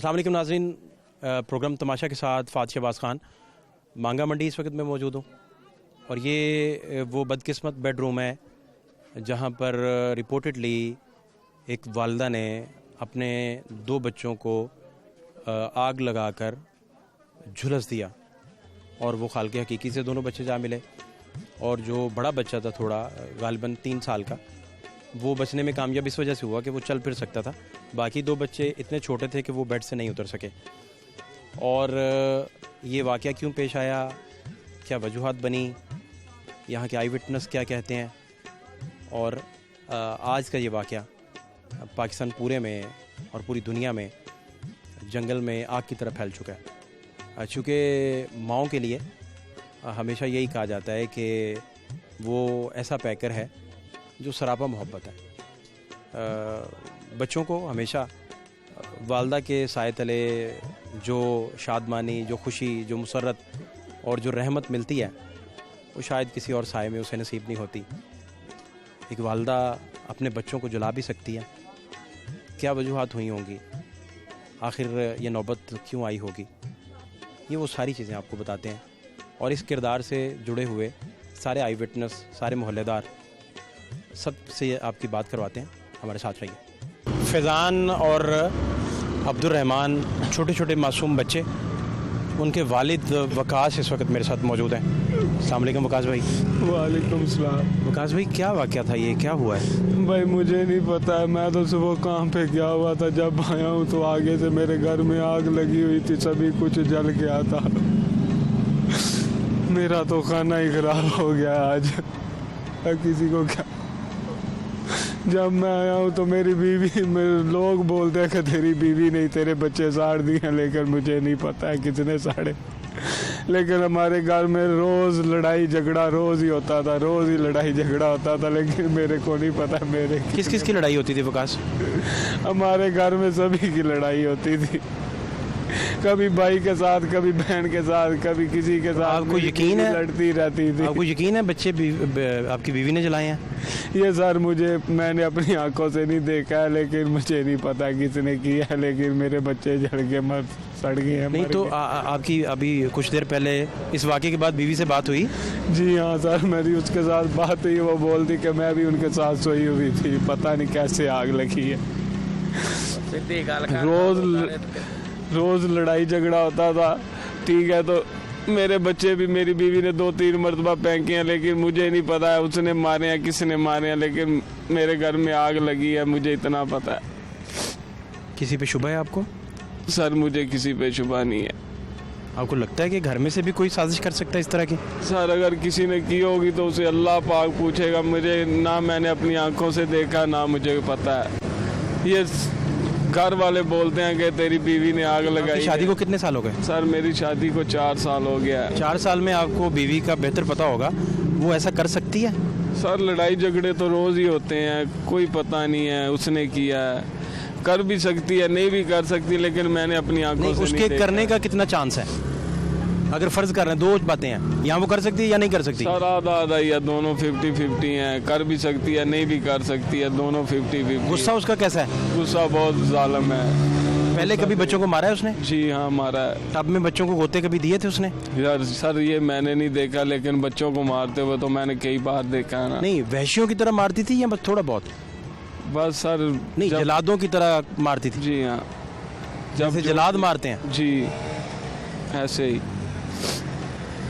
अस्सलाम वालेकुम नाज़रीन, प्रोग्राम तमाशा के साथ फ़ातिह शहबाज ख़ान मांगा मंडी इस वक्त मैं मौजूद हूँ और ये वो बदकिस्मत बेडरूम है जहाँ पर रिपोर्टेडली एक वालदा ने अपने 2 बच्चों को आग लगाकर झुलस दिया और वो खाल के हकीकी से दोनों बच्चे जा मिले और जो बड़ा बच्चा था थोड़ा गालिबन 3 साल का वो बचने में कामयाब इस वजह से हुआ कि वो चल फिर सकता था। बाकी 2 बच्चे इतने छोटे थे कि वो बेड से नहीं उतर सके। और ये वाक़या क्यों पेश आया, क्या वजूहात बनी, यहाँ के आई विटनेस क्या कहते हैं और आज का ये वाक़या पाकिस्तान पूरे में और पूरी दुनिया में जंगल में आग की तरह फैल चुका है। चूँकि माओं के लिए हमेशा यही कहा जाता है कि वो ऐसा पैकर है जो सरापा मोहब्बत है। बच्चों को हमेशा वालदा के साए तले जो शादमानी, जो खुशी, जो मुसर्रत और जो रहमत मिलती है वो शायद किसी और साए में उसे नसीब नहीं होती। एक वालदा अपने बच्चों को जला भी सकती है, क्या वजूहात हुई होंगी, आखिर ये नौबत क्यों आई होगी, ये वो सारी चीज़ें आपको बताते हैं और इस किरदार से जुड़े हुए सारे आई विटनेस, सारे मोहल्लेदार सब से आपकी बात करवाते हैं। हमारे साथ रहिए। फैज़ान और अब्दुर्रहमान छोटे छोटे मासूम बच्चे, उनके वालिद वकास इस वक्त मेरे साथ मौजूद हैं। अस्सलाम वालेकुम वकास भाई। वालेकुम सलाम। वकास भाई क्या वाक़या था, ये क्या हुआ है? भाई मुझे नहीं पता है, मैं तो सुबह काम पे गया हुआ था, जब आया हूँ तो आगे से मेरे घर में आग लगी हुई थी, सभी कुछ जल गया था। मेरा तो खाना ही खराब हो गया आज। किसी को क्या, जब मैं आया हूँ तो मेरी बीवी, मेरे लोग बोलते हैं कि तेरी बीवी नहीं तेरे बच्चे साड़ दिए, लेकिन मुझे नहीं पता है किसने साड़े। लेकिन हमारे घर में रोज़ लड़ाई झगड़ा रोज़ ही होता था, रोज़ ही लड़ाई झगड़ा होता था, लेकिन मेरे को नहीं पता मेरे किस किस की लड़ाई होती थी वकास? हमारे घर में सभी की लड़ाई होती थी, कभी भाई के साथ, कभी बहन के साथ, कभी किसी के साथ। आपको यकीन है लड़ती रहती थी? आपको यकीन है बच्चे आपकी बीवी ने जलाए हैं? ये सर मैंने अपनी आंखों से नहीं देखा है, लेकिन मुझे नहीं पता किसने किया है, लेकिन मेरे बच्चे जल के सड़ गए हैं। नहीं तो आपकी अभी कुछ देर पहले इस वाक़े के बाद बीवी से बात हुई? जी हाँ सर, मेरी उसके साथ बात हुई, वो बोलती कि मैं भी उनके साथ सोई हुई थी, पता नहीं कैसे आग लगी है। रोज़ लड़ाई झगड़ा होता था, ठीक है, तो मेरे बच्चे भी मेरी बीवी ने 2-3 मरतबा फेंके हैं, लेकिन मुझे नहीं पता है उसने मारे हैं किसने मारे हैं, लेकिन मेरे घर में आग लगी है, मुझे इतना पता है। किसी पे शुबह है आपको? सर मुझे किसी पे शुबह नहीं है। आपको लगता है कि घर में से भी कोई साजिश कर सकता है इस तरह की? सर अगर किसी ने की होगी तो उसे अल्लाह पाक पूछेगा, मुझे ना मैंने अपनी आंखों से देखा, ना मुझे पता है। ये घर वाले बोलते हैं कि तेरी बीवी ने आग लगाई। शादी को कितने साल हो गए? सर मेरी शादी को 4 साल हो गया है। 4 साल में आपको बीवी का बेहतर पता होगा, वो ऐसा कर सकती है? सर लड़ाई झगड़े तो रोज़ ही होते हैं, कोई पता नहीं है उसने किया है, कर भी सकती है, नहीं भी कर सकती, लेकिन मैंने अपनी आंखों से उसके करने का कितना चांस है? अगर फर्ज कर रहे हैं, 2 बातें हैं, यहाँ वो कर सकती है या नहीं कर सकती? सर आधा आधा या दोनों 50-50 हैं, कर भी सकती है, नहीं भी कर सकती है, दोनों 50-50। गुस्सा उसका कैसा है? गुस्सा बहुत जालिम है। पहले कभी बच्चों को मारा है उसने? जी हाँ मारा है। टब में बच्चों को गोते कभी दिए थे उसने? यार सर ये मैंने नहीं देखा, लेकिन बच्चों को मारते हुए तो मैंने कई बार देखा है ना। नहीं वहशियों की तरह मारती थी या बस थोड़ा बहुत? बस सर नहीं, जलादों की तरह मारती थी? जी हाँ, जैसे जलाद मारते हैं। जी ऐसे ही।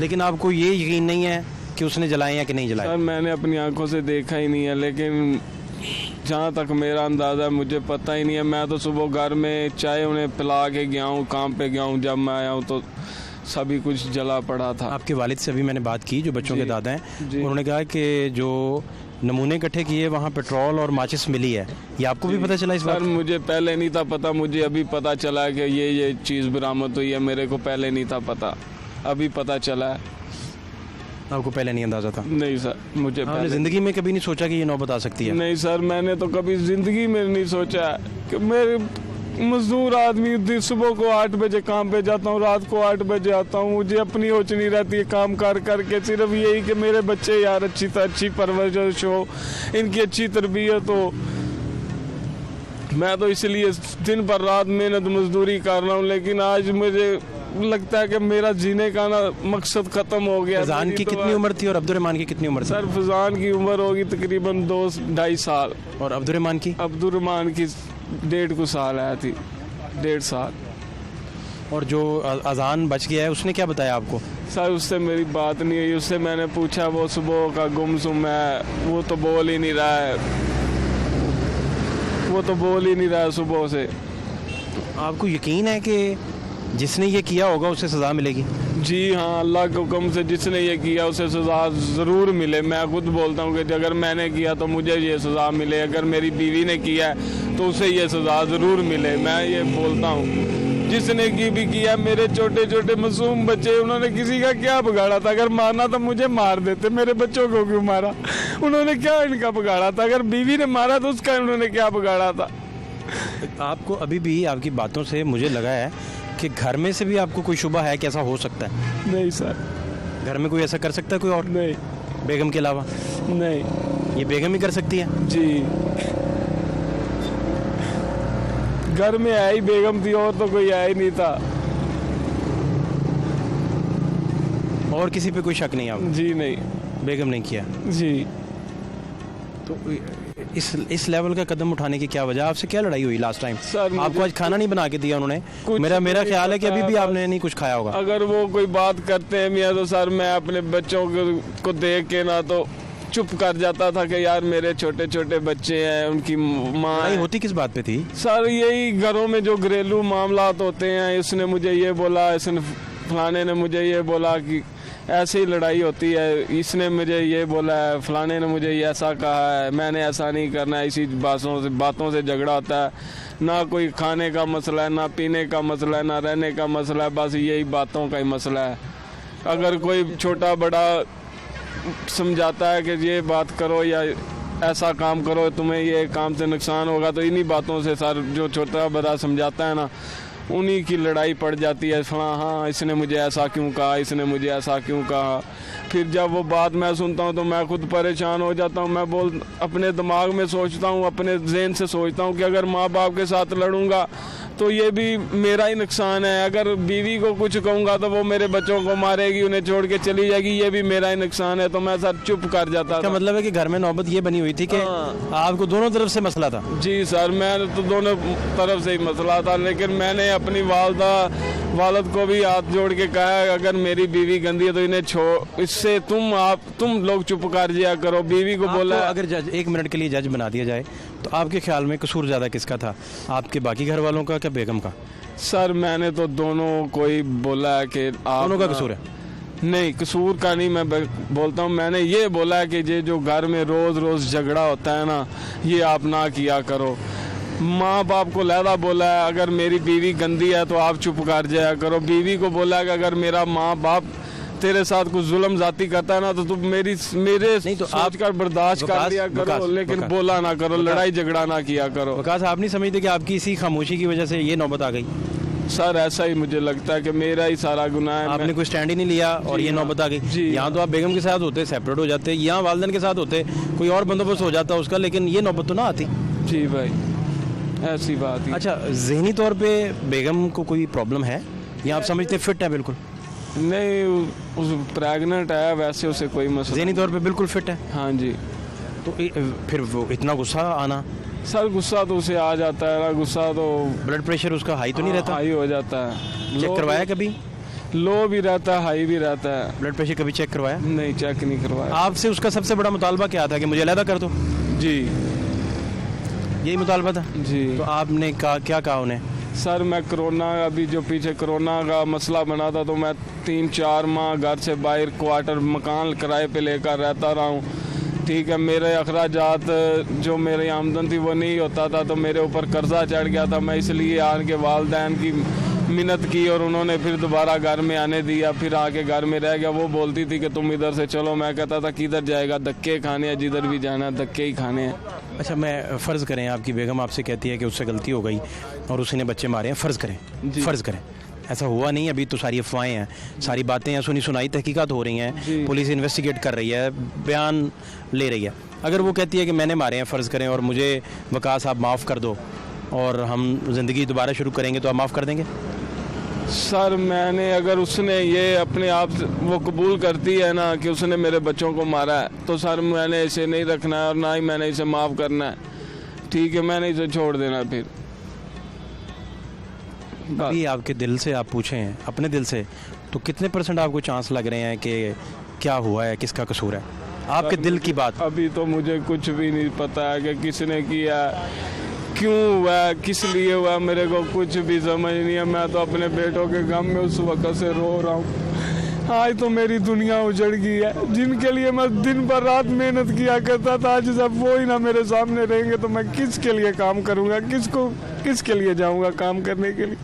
लेकिन आपको ये यकीन नहीं है कि उसने जलाए या कि नहीं जलाए? सर मैंने अपनी आंखों से देखा ही नहीं है, लेकिन जहाँ तक मेरा अंदाज़ा है मुझे पता ही नहीं है। मैं तो सुबह घर में चाय उन्हें पिला के गया हूँ, काम पे गया हूँ, जब मैं आया हूँ तो सभी कुछ जला पड़ा था। आपके वालिद से अभी मैंने बात की जो बच्चों के दादा हैं, उन्होंने कहा कि जो नमूने इकट्ठे किए वहाँ पेट्रोल और माचिस मिली है। ये आपको भी पता चला इस बात? सर मुझे पहले नहीं था पता, मुझे अभी पता चला कि ये चीज़ बरामद हुई है, मेरे को पहले नहीं था पता, अभी पता चला है। आपको पहले नहीं अंदाजा था? नहीं सर मुझे आपने ज़िंदगी में कभी नहीं सोचा कि ये नौबत आ सकती है? नहीं सर मैंने तो कभी ज़िंदगी में नहीं सोचा कि मेरे मजदूर आदमी, सुबह को 8 बजे काम पे जाता हूँ, रात को 8 बजे आता हूँ, मुझे अपनी होच नहीं रहती है काम करके, सिर्फ यही कि मेरे बच्चे यार अच्छी परवरिश हो, इनकी अच्छी तरबियत हो। मैं तो इसलिए दिन पर रात मेहनत मजदूरी कर रहा हूँ, लेकिन आज मुझे लगता है कि मेरा जीने का ना मकसद ख़त्म हो गया। फैज़ान की कितनी उम्र थी और अब्दुर्रहमान की कितनी उम्र थी? सर फैज़ान की उम्र होगी तकरीबन 2-2.5 साल। और अब्दुर्रहमान की? अब्दुर्रहमान की 1.5 साल आया थी, 1.5 साल। और जो अजान बच गया है उसने क्या बताया आपको? सर उससे मेरी बात नहीं हुई, उससे मैंने पूछा, वो सुबह का गुमसुम है, वो तो बोल ही नहीं रहा है, वो तो बोल ही नहीं रहा है सुबह से। आपको यकीन है कि जिसने ये किया होगा उसे सज़ा मिलेगी? जी हाँ, अल्लाह के हुक्म से जिसने ये किया उसे सज़ा ज़रूर मिले। मैं खुद बोलता हूँ कि अगर मैंने किया तो मुझे ये सज़ा मिले, अगर मेरी बीवी ने किया है तो उसे ये सज़ा ज़रूर मिले। मैं ये बोलता हूँ जिसने की भी किया, मेरे छोटे छोटे मासूम बच्चे, उन्होंने किसी का क्या बिगाड़ा था? अगर मारना तो मुझे मार देते, मेरे बच्चों को क्यों मारा? उन्होंने क्या इनका बिगाड़ा था? अगर बीवी ने मारा तो उसका उन्होंने क्या बिगाड़ा था? आपको अभी भी आपकी बातों से मुझे लगा है कि घर में से भी आपको कोई शुबा है कि ऐसा हो सकता है? नहीं सर, घर में कोई ऐसा कर सकता है कोई और? नहीं। बेगम के अलावा? नहीं। ये बेगम ही कर सकती है? जी, घर में आई बेगम थी और तो कोई आया ही नहीं था। और किसी पे कोई शक नहीं आपको? जी नहीं, बेगम ने किया। जी। तो इस लेवल का कदम उठाने की क्या वजह? आपसे क्या लड़ाई हुई लास्ट टाइम? सर आपको आज खाना नहीं बना के दिया उन्होंने? मेरा ख्याल है कि अभी भी आपने नहीं कुछ खाया होगा। अगर वो कोई बात करते हैं मियाँ तो सर मैं अपने बच्चों को देख के ना तो चुप कर जाता था कि यार मेरे छोटे छोटे बच्चे हैं, उनकी माँ होती किस बात पे थी? सर यही घरों में जो घरेलू मामलात होते हैं, इसने मुझे ये बोला, इसने फलाने ने मुझे ये बोला, कि ऐसे ही लड़ाई होती है, इसने मुझे ये बोला है, फलाने ने मुझे ये ऐसा कहा है, मैंने ऐसा नहीं करना है। इसी बातों से झगड़ा होता है। ना कोई खाने का मसला है, ना पीने का मसला है, ना रहने का मसला है, बस यही बातों का ही मसला है। अगर कोई छोटा बड़ा समझाता है कि ये बात करो या ऐसा काम करो, तुम्हें ये काम से नुकसान होगा, तो इन्हीं बातों से सर जो छोटा बड़ा समझाता है ना, उन्हीं की लड़ाई पड़ जाती है। हाँ इसने मुझे ऐसा क्यों कहा, इसने मुझे ऐसा क्यों कहा। फिर जब वो बात मैं सुनता हूँ तो मैं खुद परेशान हो जाता हूँ। मैं अपने दिमाग में सोचता हूँ, अपने ज़हन से सोचता हूँ कि अगर माँ बाप के साथ लड़ूंगा तो ये भी मेरा ही नुकसान है। अगर बीवी को कुछ कहूँगा तो वो मेरे बच्चों को मारेगी, उन्हें छोड़ के चली जाएगी, ये भी मेरा ही नुकसान है। तो मैं सर चुप कर जाता था। मतलब है कि घर में नौबत ये बनी हुई थी कि आपको दोनों तरफ से मसला था? जी सर, मैं तो दोनों तरफ से ही मसला था, लेकिन मैंने अपनी वालद को भी हाथ जोड़ के कहा अगर मेरी बीवी गंदी है तो इन्हें छोड़, इससे तुम लोग चुप कर जिया करो। बीवी को बोला अगर जज 1 मिनट के लिए जज बना दिया जाए तो आपके ख्याल में कसूर ज़्यादा किसका था, आपके बाकी घर वालों का क्या बेगम का? सर मैंने तो दोनों को ही बोला है कि दोनों का कसूर है। नहीं, कसूर का नहीं मैं बोलता हूँ। मैंने ये बोला है कि ये जो घर में रोज़ रोज़ झगड़ा होता है ना, ये आप ना किया करो। माँ बाप को लहदा बोला है अगर मेरी बीवी गंदी है तो आप चुप कर जाया करो। बीवी को बोला है कि अगर मेरा माँ बाप तेरे साथ कुछ जुल्म जाती करता है ना तो तुम मेरे नहीं तो सोच कर बर्दाश्त कर लिया करो, लेकिन बोला ना करो, लड़ाई झगड़ा ना किया करो। वकास, आप नहीं समझते कि आपकी इसी खामोशी की वजह से ये नौबत आ गई? सर ऐसा ही मुझे लगता है कि मेरा ही सारा गुनाह है। आपने कोई स्टैंड ही नहीं लिया और ये नौबत आ गई। यहाँ तो आप बेगम के साथ होते, सेपरेट हो जाते, यहाँ वालिदैन के साथ होते, कोई और बंदोबस्त हो जाता उसका, लेकिन ये नौबत तो ना आती। जी भाई, ऐसी बात है। अच्छा, ज़हनी तौर पे बेगम को कोई प्रॉब्लम है या आप समझते फिट है? बिल्कुल नहीं, उस प्रेग्नेंट है, वैसे उसे कोई मसला। ज़हनी तौर पे बिल्कुल फिट है? हाँ जी। तो फिर वो इतना गुस्सा आना? सर गुस्सा तो उसे आ जाता है ना, गुस्सा तो ब्लड प्रेशर उसका हाई तो नहीं रहता? हाई हो जाता है। चेक करवाया कभी? लो भी रहता है, हाई भी रहता है। ब्लड प्रेशर कभी चेक करवाया? नहीं, चेक नहीं करवाया। आपसे उसका सबसे बड़ा मुतालबा क्या था कि मुझे अलहदा कर दो? जी, यही मुतालबा था? जी। तो आपने क्या कहा उन्हें? सर मैं अभी जो पीछे कोरोना का मसला बना था तो मैं 3-4 माह घर से बाहर क्वार्टर मकान किराए पे लेकर रहता रहा हूँ। ठीक है, मेरे अखराजात जो मेरी आमदन थी वो नहीं होता था, तो मेरे ऊपर कर्जा चढ़ गया था। मैं इसलिए आन के वालिदैन की मिन्नत की और उन्होंने फिर दोबारा घर में आने दिया। फिर आके घर में रह गया। वो बोलती थी कि तुम इधर से चलो, मैं कहता था किधर जाएगा, धक्के खाने हैं, जिधर भी जाना है धक्के ही खाने हैं। अच्छा, मैं फ़र्ज़ करें आपकी बेगम आपसे कहती है कि उससे गलती हो गई और उसी ने बच्चे मारे हैं, फ़र्ज़ करें ऐसा हुआ नहीं, अभी तो सारी अफवाहें हैं, सारी बातें हैं, सुनी सुनाई तहकीकात हो रही हैं, पुलिस इन्वेस्टिगेट कर रही है, बयान ले रही है। अगर वो कहती है कि मैंने मारे हैं, फ़र्ज़ करें, और मुझे वकास आप माफ़ कर दो, और हम ज़िंदगी दोबारा शुरू करेंगे तो आप माफ़ कर देंगे? सर मैंने अगर उसने ये अपने आप वो कबूल करती है ना कि उसने मेरे बच्चों को मारा है, तो सर मैंने इसे नहीं रखना है और ना ही मैंने इसे माफ़ करना है। ठीक है, मैंने इसे छोड़ देना फिर। अभी आपके दिल से आप पूछें, अपने दिल से, तो कितने % आपको चांस लग रहे हैं कि क्या हुआ है, किसका कसूर है? आपके दिल की बात। अभी तो मुझे कुछ भी नहीं पता है कि किसने किया, क्यों हुआ, किस लिए हुआ, मेरे को कुछ भी समझ नहीं है। मैं तो अपने बेटों के गम में उस वक्त से रो रहा हूँ। आज तो मेरी दुनिया उजड़ गई है। जिनके लिए मैं दिन भर रात मेहनत किया करता था, आज जब वो ही ना मेरे सामने रहेंगे तो मैं किसके लिए काम करूँगा, किसके लिए जाऊँगा काम करने के लिए।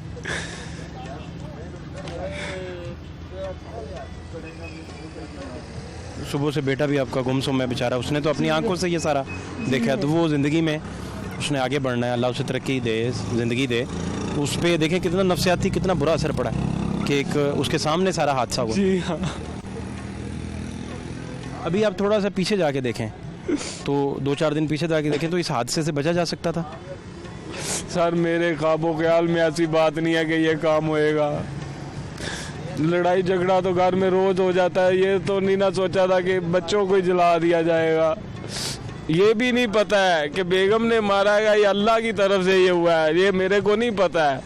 सुबह से बेटा भी आपका गुमसुम है बेचारा, उसने तो अपनी आंखों से ये सारा देखा है, तो वो ज़िंदगी में उसने आगे बढ़ना है, अल्लाह उसे तरक्की दे, ज़िंदगी दे। उस पर देखें कितना नफसियाती कितना बुरा असर पड़ा है कि एक उसके सामने सारा हादसा हुआ। जी हाँ। अभी आप थोड़ा सा पीछे जाके देखें, तो 2-4 दिन पीछे जाके देखें तो इस हादसे से बचा जा सकता था। सर मेरे ख्वाबों ख्याल में ऐसी बात नहीं है कि ये काम होएगा। लड़ाई झगड़ा तो घर में रोज हो जाता है। ये तो नहीं ना सोचा था कि बच्चों को ही जला दिया जाएगा। ये भी नहीं पता है कि बेगम ने मारा है, ये अल्लाह की तरफ से ये हुआ है, ये मेरे को नहीं पता है।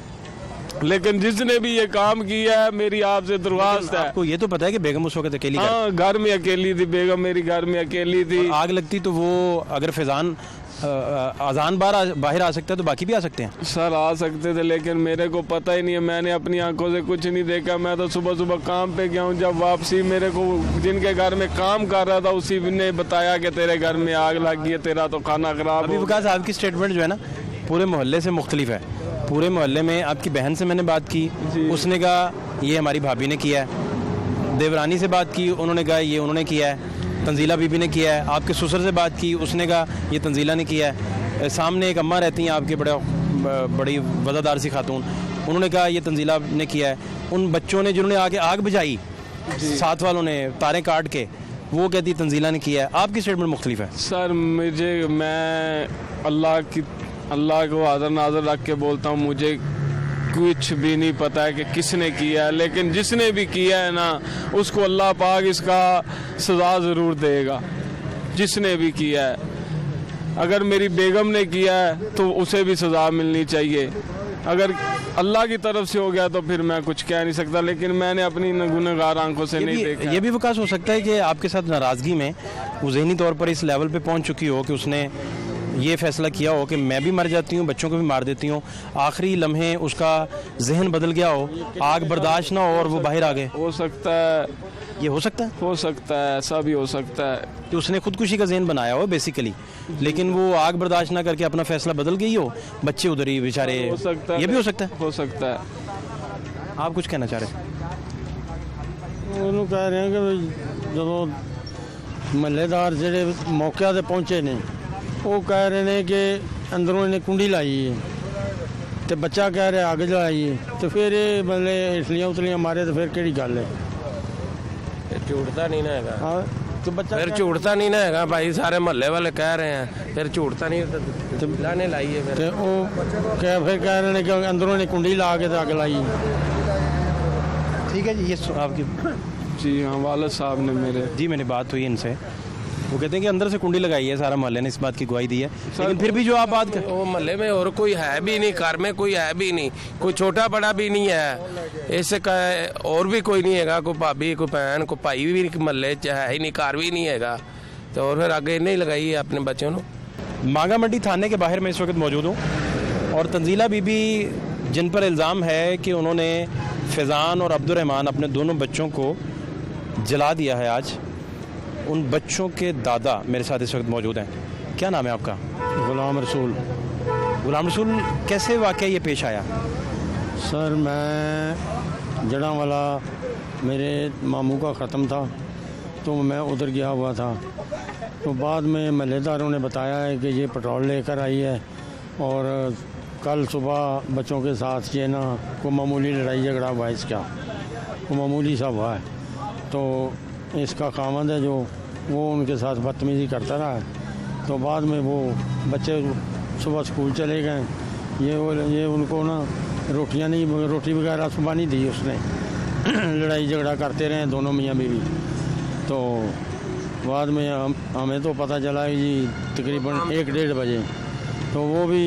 लेकिन जिसने भी ये काम किया है, मेरी आपसे दरख्वास्त है। आपको ये तो पता है कि बेगम उस वक्त अकेली? हाँ, घर में अकेली थी बेगम, मेरी घर में अकेली थी। आग लगती तो वो अगर फैजान अजान बाहर आ सकता है तो बाकी भी आ सकते हैं? सर आ सकते थे, लेकिन मेरे को पता ही नहीं है। मैंने अपनी आंखों से कुछ नहीं देखा। मैं तो सुबह सुबह काम पे गया हूँ। जब वापसी मेरे को जिनके घर में काम कर रहा था उसी ने बताया कि तेरे घर में आग लग गई है, तेरा तो खाना खराब। अभी विकास आपकी स्टेटमेंट जो है ना पूरे मोहल्ले से मुख्तलिफ है। पूरे मोहल्ले में आपकी बहन से मैंने बात की, उसने कहा ये हमारी भाभी ने किया है। देवरानी से बात की, उन्होंने कहा ये उन्होंने किया है। तंजीला बीबी ने किया है। आपके ससुर से बात की, उसने कहा ये तंजीला ने किया है। सामने एक अम्मा रहती हैं आपके बड़ी वज़ादार सी खातून, उन्होंने कहा ये तंजीला ने किया है। उन बच्चों ने जिन्होंने आगे आग बुझाई, साथ वालों ने तारें काट के, वो कहती तंजीला ने किया है। आपकी स्टेटमेंट मुख्तलिफ है। सर मैं अल्लाह को हाज़िर नाज़िर रख के बोलता हूँ, मुझे कुछ भी नहीं पता है कि किसने किया है। लेकिन जिसने भी किया है ना, उसको अल्लाह पाक इसका सज़ा ज़रूर देगा। जिसने भी किया है, अगर मेरी बेगम ने किया है तो उसे भी सज़ा मिलनी चाहिए। अगर अल्लाह की तरफ से हो गया तो फिर मैं कुछ कह नहीं सकता। लेकिन मैंने अपनी गुनहगार आंखों से नहीं देखा। ये भी विकास हो सकता है कि आपके साथ नाराज़गी में वो ज़हनी तौर पर इस लेवल पे पहुंच चुकी हो कि उसने ये फैसला किया हो कि मैं भी मर जाती हूँ, बच्चों को भी मार देती हूँ। आखिरी लम्हे उसका जहन बदल गया हो, आग बर्दाश्त ना हो और वो बाहर आ गए। हो सकता है, ये हो सकता है, ऐसा भी हो सकता है कि उसने खुदकुशी का जहन बनाया हो बेसिकली, लेकिन वो आग बर्दाश्त ना करके अपना फैसला बदल गई हो, बच्चे उधर ही बेचारे। हो सकता है, ये भी हो सकता है। हो सकता है। आप कुछ कहना चाह रहे थे? ਉਹਨੂੰ ਕਹਿ ਰਹੇ ਕਿ ਜਦੋਂ ਮਹੱਲੇਦਾਰ ਜਿਹੜੇ ਮੌਕੇ ਤੇ ਪਹੁੰਚੇ ਨੇ ਉਹ ਕਹਿ ਰਹੇ ਨੇ ਕਿ ਅੰਦਰੋਂ ਇਹਨੇ ਕੁੰਡੀ ਲਾਈ ਹੈ ਤੇ ਬੱਚਾ ਕਹਿ ਰਿਹਾ ਅੱਗ ਜਲਾਈ ਹੈ ਤੇ ਫਿਰ ਇਹ ਮਤਲਬ ਇਸਲੀਆਂ ਉਤਲੀਆਂ ਮਾਰੇ ਤੇ ਫਿਰ ਕਿਹੜੀ ਗੱਲ ਹੈ? ਝੂਠ ਤਾਂ ਨਹੀਂ ਨਾ ਹੈਗਾ। ਹਾਂ ਤੇ ਬੱਚਾ ਫਿਰ ਝੂਠ ਤਾਂ ਨਹੀਂ ਨਾ ਹੈਗਾ ਭਾਈ, ਸਾਰੇ ਮਹੱਲੇ ਵਾਲੇ ਕਹਿ ਰਹੇ ਆ, ਫਿਰ ਝੂਠ ਤਾਂ ਨਹੀਂ ਲਾਣੇ ਲਾਈ ਹੈ। ਤੇ ਉਹ ਫਿਰ ਕਹਿ ਰਹੇ ਨੇ ਕਿ ਅੰਦਰੋਂ ਇਹਨੇ ਕੁੰਡੀ ਲਾ ਕੇ ਤੇ ਅੱਗ ਲਾਈ। ठीक है जी, ये आपकी जी हाँ, वालिद साहब ने मेरे जी मैंने बात हुई इनसे, वो कहते हैं कि अंदर से कुंडी लगाई है, सारा मोहल्ले ने इस बात की गवाही दी है। लेकिन फिर भी जो आप बात कर, वो महल्ले में और कोई है भी नहीं, घर में कोई है भी नहीं, कोई छोटा बड़ा भी नहीं है, इससे और भी कोई नहीं है, कोई भाभी कोई बहन कोई भाई भी महल्ले च है ही नहीं, घर भी नहीं है। तो और फिर आगे नहीं लगाई है अपने बच्चों को। मांगा मंडी थाने के बाहर मैं इस वक्त मौजूद हूँ और तंजीला बीबी जिन पर इल्ज़ाम है कि उन्होंने फैज़ान और अब्दुर्रहमान अपने दोनों बच्चों को जला दिया है, आज उन बच्चों के दादा मेरे साथ इस वक्त मौजूद हैं। क्या नाम है आपका? गुलाम रसूल। गुलाम रसूल, कैसे वाक़या ये पेश आया? सर मैं जड़ा वाला मेरे मामू का ख़त्म था तो मैं उधर गया हुआ था, तो बाद में महल्लेदारों ने बताया है कि ये पेट्रोल लेकर आई है और कल सुबह बच्चों के साथ ये ना को मामूली लड़ाई झगड़ा हुआ है, इसका वो मामूली सा हुआ है। तो इसका खामद है जो वो उनके साथ बदतमीज़ी करता रहा है। तो बाद में वो बच्चे सुबह स्कूल चले गए ये उनको ना रोटी वगैरह सुबह नहीं दी उसने। लड़ाई झगड़ा करते रहे दोनों मियाँ बीवी। तो बाद में हमें तो पता चला कि जी तकरीबन 1-1:30 बजे, तो वो भी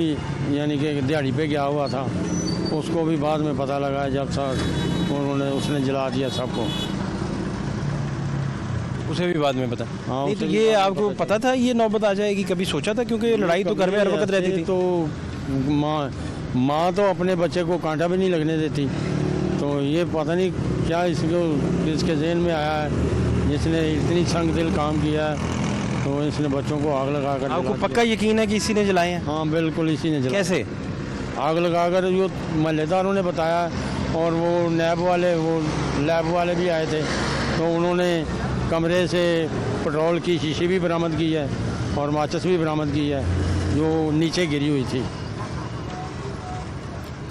यानी कि दिहाड़ी पे गया हुआ था, उसको भी बाद में पता लगा जब उसने जला दिया सबको। उसे भी बाद में पता? हाँ, नहीं तो उसे भी ये बाद में आपको पता था ये नौबत आ जाएगी? कभी सोचा था? क्योंकि लड़ाई तो घर में हर वक्त रहती थी। तो माँ तो अपने बच्चे को कांटा भी नहीं लगने देती। तो ये पता नहीं क्या इसके जहन में आया है, जिसने इतनी संग दिल काम किया है, तो इसने बच्चों को आग लगा कर आपको पक्का यकीन है कि इसी ने जलाए हैं? हाँ बिल्कुल इसी ने जलाया। कैसे? आग लगा कर जो महल्लेदारों ने बताया, और वो लैब वाले भी आए थे, तो उन्होंने कमरे से पेट्रोल की शीशी भी बरामद की है और माचिस भी बरामद की है जो नीचे गिरी हुई थी।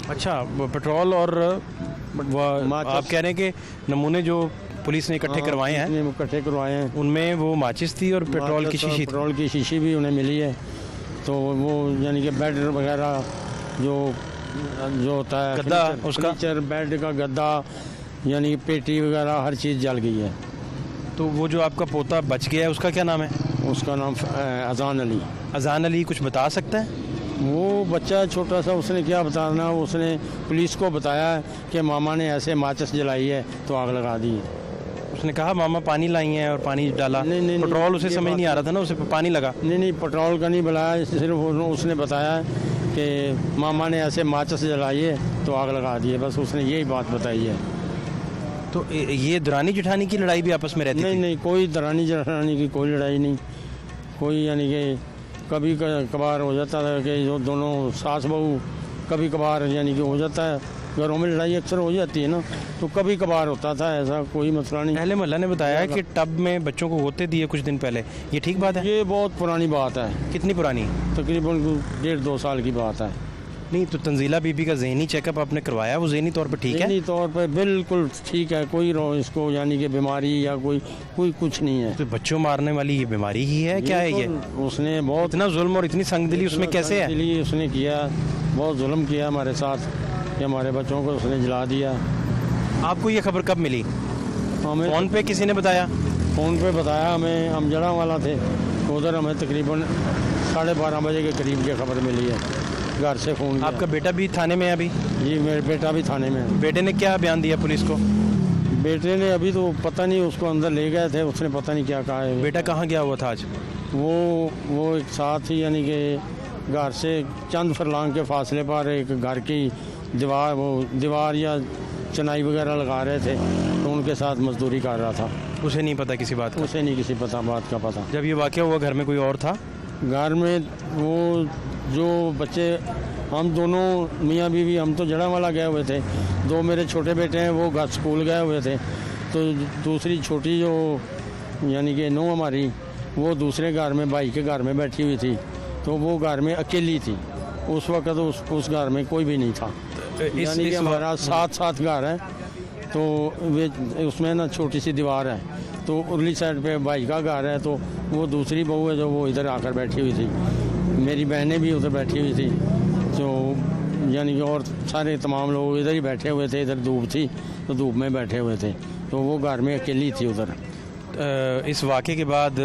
अच्छा, वो पेट्रोल और आप कह रहे हैं कि नमूने जो पुलिस ने इकट्ठे करवाए हैं, इकट्ठे करवाए हैं, उनमें वो माचिस थी और पेट्रोल की शीशी थी। पेट्रोल की शीशी भी उन्हें मिली है। तो वो यानी कि बेड वगैरह जो होता है गद्दा, उसका फर्नीचर, बेड का गद्दा, यानी पेटी वगैरह हर चीज़ जल गई है। तो वो जो आपका पोता बच गया है उसका क्या नाम है? उसका नाम अजान अली। अजान अली कुछ बता सकता है? वो बच्चा छोटा सा, उसने क्या बताना, उसने पुलिस को बताया कि मामा ने ऐसे माचिस जलाई है तो आग लगा दी है। उसने कहा मामा पानी लाई हैं और पानी डाला? नहीं, पेट्रोल उसे समझ नहीं आ रहा था ना, उसे पानी लगा? नहीं, पेट्रोल का नहीं बुलाया, सिर्फ उसने बताया कि मामा ने ऐसे माचिस जलाई है तो आग लगा दी है, बस उसने यही बात बताई है। तो ये दरानी जेठानी की लड़ाई भी आपस में रहती थी? नहीं, कोई दरानी जेठानी की कोई लड़ाई नहीं। कोई यानी कि कभी कभार हो जाता था कि जो दोनों सास बहू कभी कभार यानी कि हो जाता है, घरों में लड़ाई अक्सर हो जाती है ना, तो कभी कभार होता था, ऐसा कोई मसला नहीं। पहले मोहल्ला ने बताया कि टब में बच्चों को होते दिए कुछ दिन पहले, ये ठीक बात है? ये बहुत पुरानी बात है। कितनी पुरानी? तकरीबन 1.5-2 साल की बात है। नहीं तो तंजीला बीबी का ज़हनी चेकअप आपने करवाया, वो ज़हनी तौर पर ठीक है? ज़हनी तौर पर बिल्कुल ठीक है, कोई इसको यानी कि बीमारी या कोई कुछ नहीं है। तो बच्चों मारने वाली ये बीमारी ही है? क्या है ये? उसने बहुत इतना जुल्म और इतनी संगदिली उसमें कैसे है? उसने किया, बहुत जुल्म किया हमारे साथ कि हमारे बच्चों को उसने जला दिया। आपको ये खबर कब मिली? हमें फ़ोन पे किसी ने बताया? फ़ोन पे बताया हमें, हम जड़ा वाला थे, उधर हमें तकरीबन 12:30 बजे के करीब की खबर मिली है, घर से फ़ोन किया। आपका बेटा भी थाने में है अभी? जी, मेरे बेटा भी थाने में है। बेटे ने क्या बयान दिया पुलिस को? बेटे ने अभी तो पता नहीं, उसको अंदर ले गए थे, उसने पता नहीं क्या कहा है। बेटा कहाँ गया हुआ था आज? वो एक साथ ही यानी कि घर से चंद फरलांग के फासले पर एक घर की दीवार या चनाई वगैरह लगा रहे थे, तो उनके साथ मजदूरी कर रहा था। उसे नहीं पता किसी बात का? उसे नहीं किसी बात का पता। जब ये वाक़या हुआ घर में कोई और था? घर में वो जो बच्चे, हम दोनों मियाँ बीवी, हम तो जड़ावाला गए हुए थे, 2 मेरे छोटे बेटे हैं वो घर स्कूल गए हुए थे, तो दूसरी छोटी जो यानी कि नूंह हमारी, वो दूसरे घर में भाई के घर में बैठी हुई थी, तो वो घर में अकेली थी उस वक्त। उस घर में कोई भी नहीं था। यानी कि हमारा 7 घर है, तो वे उसमें ना छोटी सी दीवार है, तो उरली साइड पे भाई का घर है, तो वो दूसरी बहू है जो वो इधर आकर बैठी हुई थी। मेरी बहनें भी उधर बैठी हुई थी, जो यानी कि और सारे तमाम लोग इधर ही बैठे हुए थे। इधर धूप थी तो धूप में बैठे हुए थे, तो वो घर में अकेली थी उधर। इस वाक़े के बाद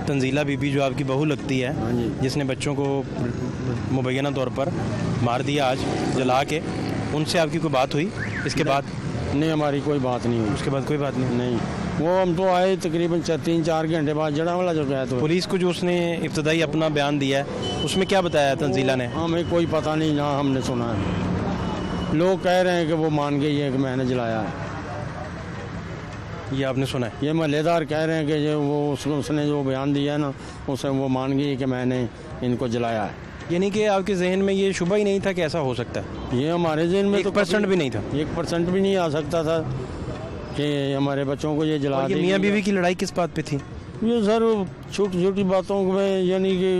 तंजीला बीबी जो आपकी बहू लगती है, जिसने बच्चों को मुबैना तौर पर मार दिया आज जला के, उनसे आपकी कोई बात हुई इसके बाद? नहीं, हमारी कोई बात नहीं हुई उसके बाद। कोई बात नहीं? वो हम तो आए तकरीबन 3-4 घंटे बाद जड़ावाला जो गया। तो पुलिस को जो उसने इब्तदाई अपना बयान दिया है उसमें क्या बताया तंजीला ने? हमें कोई पता नहीं, ना हमने सुना है। लोग कह रहे हैं कि वो मान गई है कि मैंने जलाया है। ये आपने सुना है? ये महल्लेदार कह रहे हैं कि जो वो उसने जो बयान दिया है ना, उसे वो मान गई कि मैंने इनको जलाया है। यानी कि आपके जहन में ये शुबा ही नहीं था कि ऐसा हो सकता है? ये हमारे जहन में 1% भी नहीं था? 1% भी नहीं आ सकता था कि हमारे बच्चों को ये जला देगी। मियाँ बीवी की लड़ाई किस बात पे थी? ये सर छोटी छोटी बातों में, यानी कि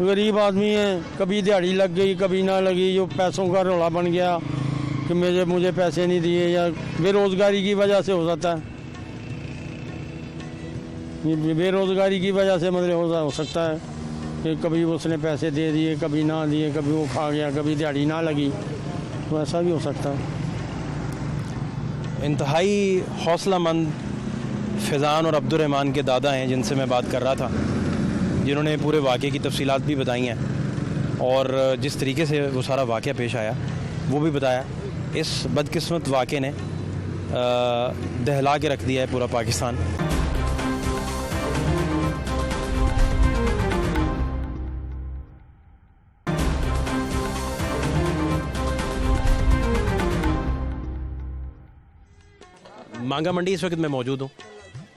गरीब आदमी है, कभी दिहाड़ी लग गई कभी ना लगी, जो पैसों का रौला बन गया कि मुझे पैसे नहीं दिए, या बेरोज़गारी की वजह से हो जाता है। ये बेरोज़गारी की वजह से मतलब हो सकता है। कि कभी उसने पैसे दे दिए, कभी ना दिए, कभी वो खा गया, कभी दिहाड़ी ना लगी, तो ऐसा भी हो सकता है। इंतहाई हौसलामंद फैज़ान और अब्दुर्रहमान के दादा हैं जिनसे मैं बात कर रहा था, जिन्होंने पूरे वाक़े की तफसीलात भी बताई हैं और जिस तरीके से वो सारा वाक़या पेश आया वो भी बताया। इस बदकिस्मत वाक़े ने दहला के रख दिया है पूरा पाकिस्तान। मांगा मंडी इस वक्त मैं मौजूद हूँ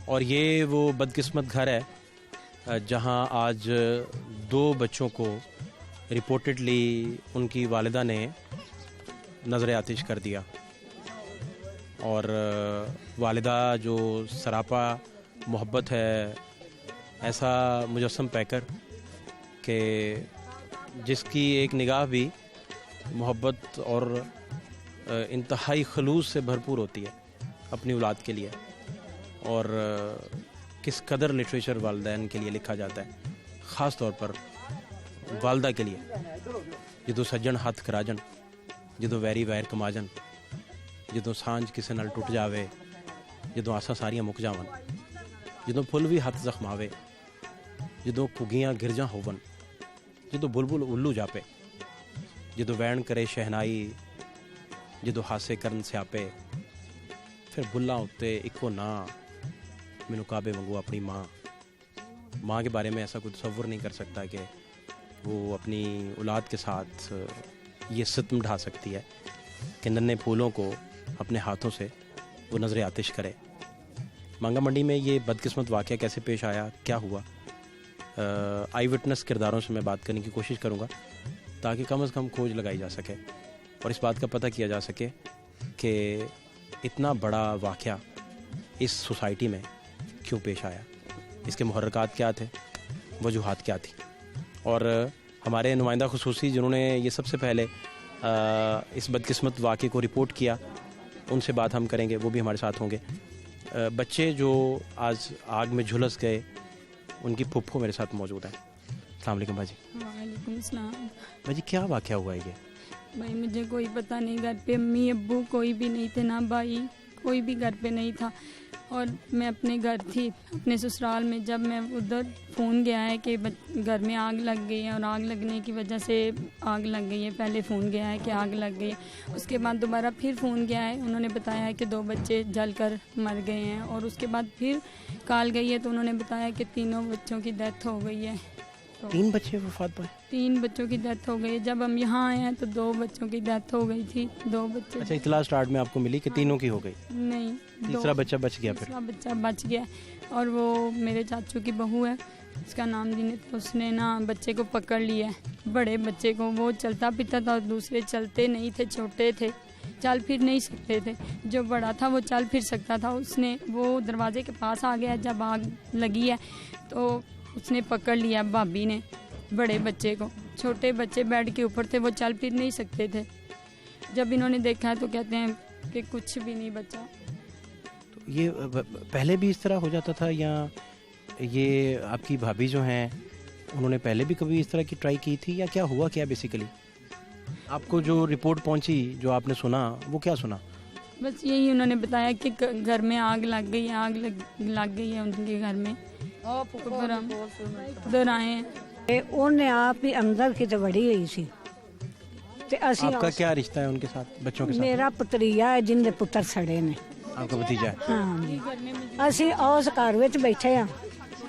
और ये वो बदकिस्मत घर है जहाँ आज 2 बच्चों को रिपोर्टेडली उनकी वालिदा ने नज़र आतिश कर दिया और वालिदा जो सरापा मोहब्बत है, ऐसा मुजस्सम पैकर कि जिसकी एक निगाह भी मोहब्बत और इंतहाई खलूस से भरपूर होती है अपनी औलाद के लिए, और किस कदर लिटरेचर वालिदैन के लिए लिखा जाता है, ख़ास तौर पर वालदा के लिए। जदों सज्जन हथ कराजन, जदों वैरी वैर कमाजन, जदों सांझ किसे नाल टुट जावे, जदों आसा सारियां मुक जावन, जदों फुल भी हथ जख्मावे, जदों कुगियां गिरजां होवन, जदों बुलबुल उल्लू जापे, जदों वैन करे शहनाई, जदों हासे करन स्यापे, फिर बुल्ला उत्ते इको ना मैनू काबे वांगू अपनी माँ के बारे में ऐसा कोई तसव्वुर नहीं कर सकता कि वो अपनी औलाद के साथ ये सितम ढा सकती है कि नन्हे फूलों को अपने हाथों से वो नज़र आतिश करे। मांगा मंडी में ये बदकिस्मत वाक़या कैसे पेश आया, क्या हुआ, आई विटनेस किरदारों से मैं बात करने की कोशिश करूँगा ताकि कम से कम खोज लगाई जा सके और इस बात का पता किया जा सके कि इतना बड़ा वाक़या इस सोसाइटी में क्यों पेश आया, इसके मुहर्रिकात क्या थे, वजूहात क्या थी। और हमारे नुमाइंदा खुसूसी जिन्होंने ये सबसे पहले इस बदकिस्मत वाक़े को रिपोर्ट किया, उनसे बात हम करेंगे, वो भी हमारे साथ होंगे। बच्चे जो आज आग में झुलस गए, उनकी फुफ्फो मेरे साथ मौजूद है। अस्सलाम वालेकुम भाजी। वालेकुम सलाम। भाजी क्या वाक़या हुआ है ये? भाई मुझे कोई पता नहीं, घर पे अम्मी अब्बू कोई भी नहीं थे, ना भाई कोई भी घर पे नहीं था और मैं अपने घर थी अपने ससुराल में। जब मैं उधर फ़ोन गया है कि घर में आग लग गई है और आग लगने की वजह से आग लग गई है, पहले फ़ोन गया है कि आग लग गई है, उसके बाद दोबारा फिर फ़ोन गया है, उन्होंने बताया है कि 2 बच्चे जल कर मर गए हैं और उसके बाद फिर कॉल गई है तो उन्होंने बताया कि 3 बच्चों की डेथ हो गई है। तो 3 बच्चे वफात पाए? 3 बच्चों की डेथ हो गई। जब हम यहाँ आए हैं तो 2 बच्चों की डेथ हो गई थी, 2 बच्चे। अच्छा, इतला स्टार्ट में आपको मिली कि तीनों की हो गई? नहीं, तीसरा बच्चा बच गया? फिर तीसरा बच्चा बच गया और वो मेरे चाचू की बहू है, उसका नाम जीनत, तो उसने ना बच्चे को पकड़ लिया है, बड़े बच्चे को। वो चलता फिरता था और दूसरे चलते नहीं थे, छोटे थे, चल फिर नहीं सकते थे। जो बड़ा था वो चल फिर सकता था। उसने वो दरवाजे के पास आ गया जब आग लगी है तो उसने पकड़ लिया भाभी ने बड़े बच्चे को। छोटे बच्चे बेड के ऊपर थे, वो चल फिर नहीं सकते थे। जब इन्होंने देखा तो कहते हैं कि कुछ भी नहीं बचा। तो ये पहले भी इस तरह हो जाता था या ये आपकी भाभी जो हैं उन्होंने पहले भी कभी इस तरह की ट्राई की थी या क्या हुआ क्या बेसिकली? आपको जो रिपोर्ट पहुंची, जो आपने सुना, वो क्या सुना? बस यही उन्होंने बताया कि घर में आग लग गई है, आग लग गई है उनके घर में। उधर आए हैं, ਉਹਨੇ ਆਪ ਹੀ ਅੰਦਰ ਕਿਤੇ ਵੜੀ ਹੋਈ ਸੀ ਤੇ ਅਸੀਂ आपका क्या रिश्ता है उनके साथ, बच्चों के साथ? ਮੇਰਾ ਪੁੱਤਰੀਆ ਹੈ ਜਿੰਦੇ ਪੁੱਤਰ ਸੜੇ ਨੇ। आपका भतीजा है? ਹਾਂ ਜੀ। ਅਸੀਂ ਉਸ ਘਰ ਵਿੱਚ ਬੈਠੇ ਆ,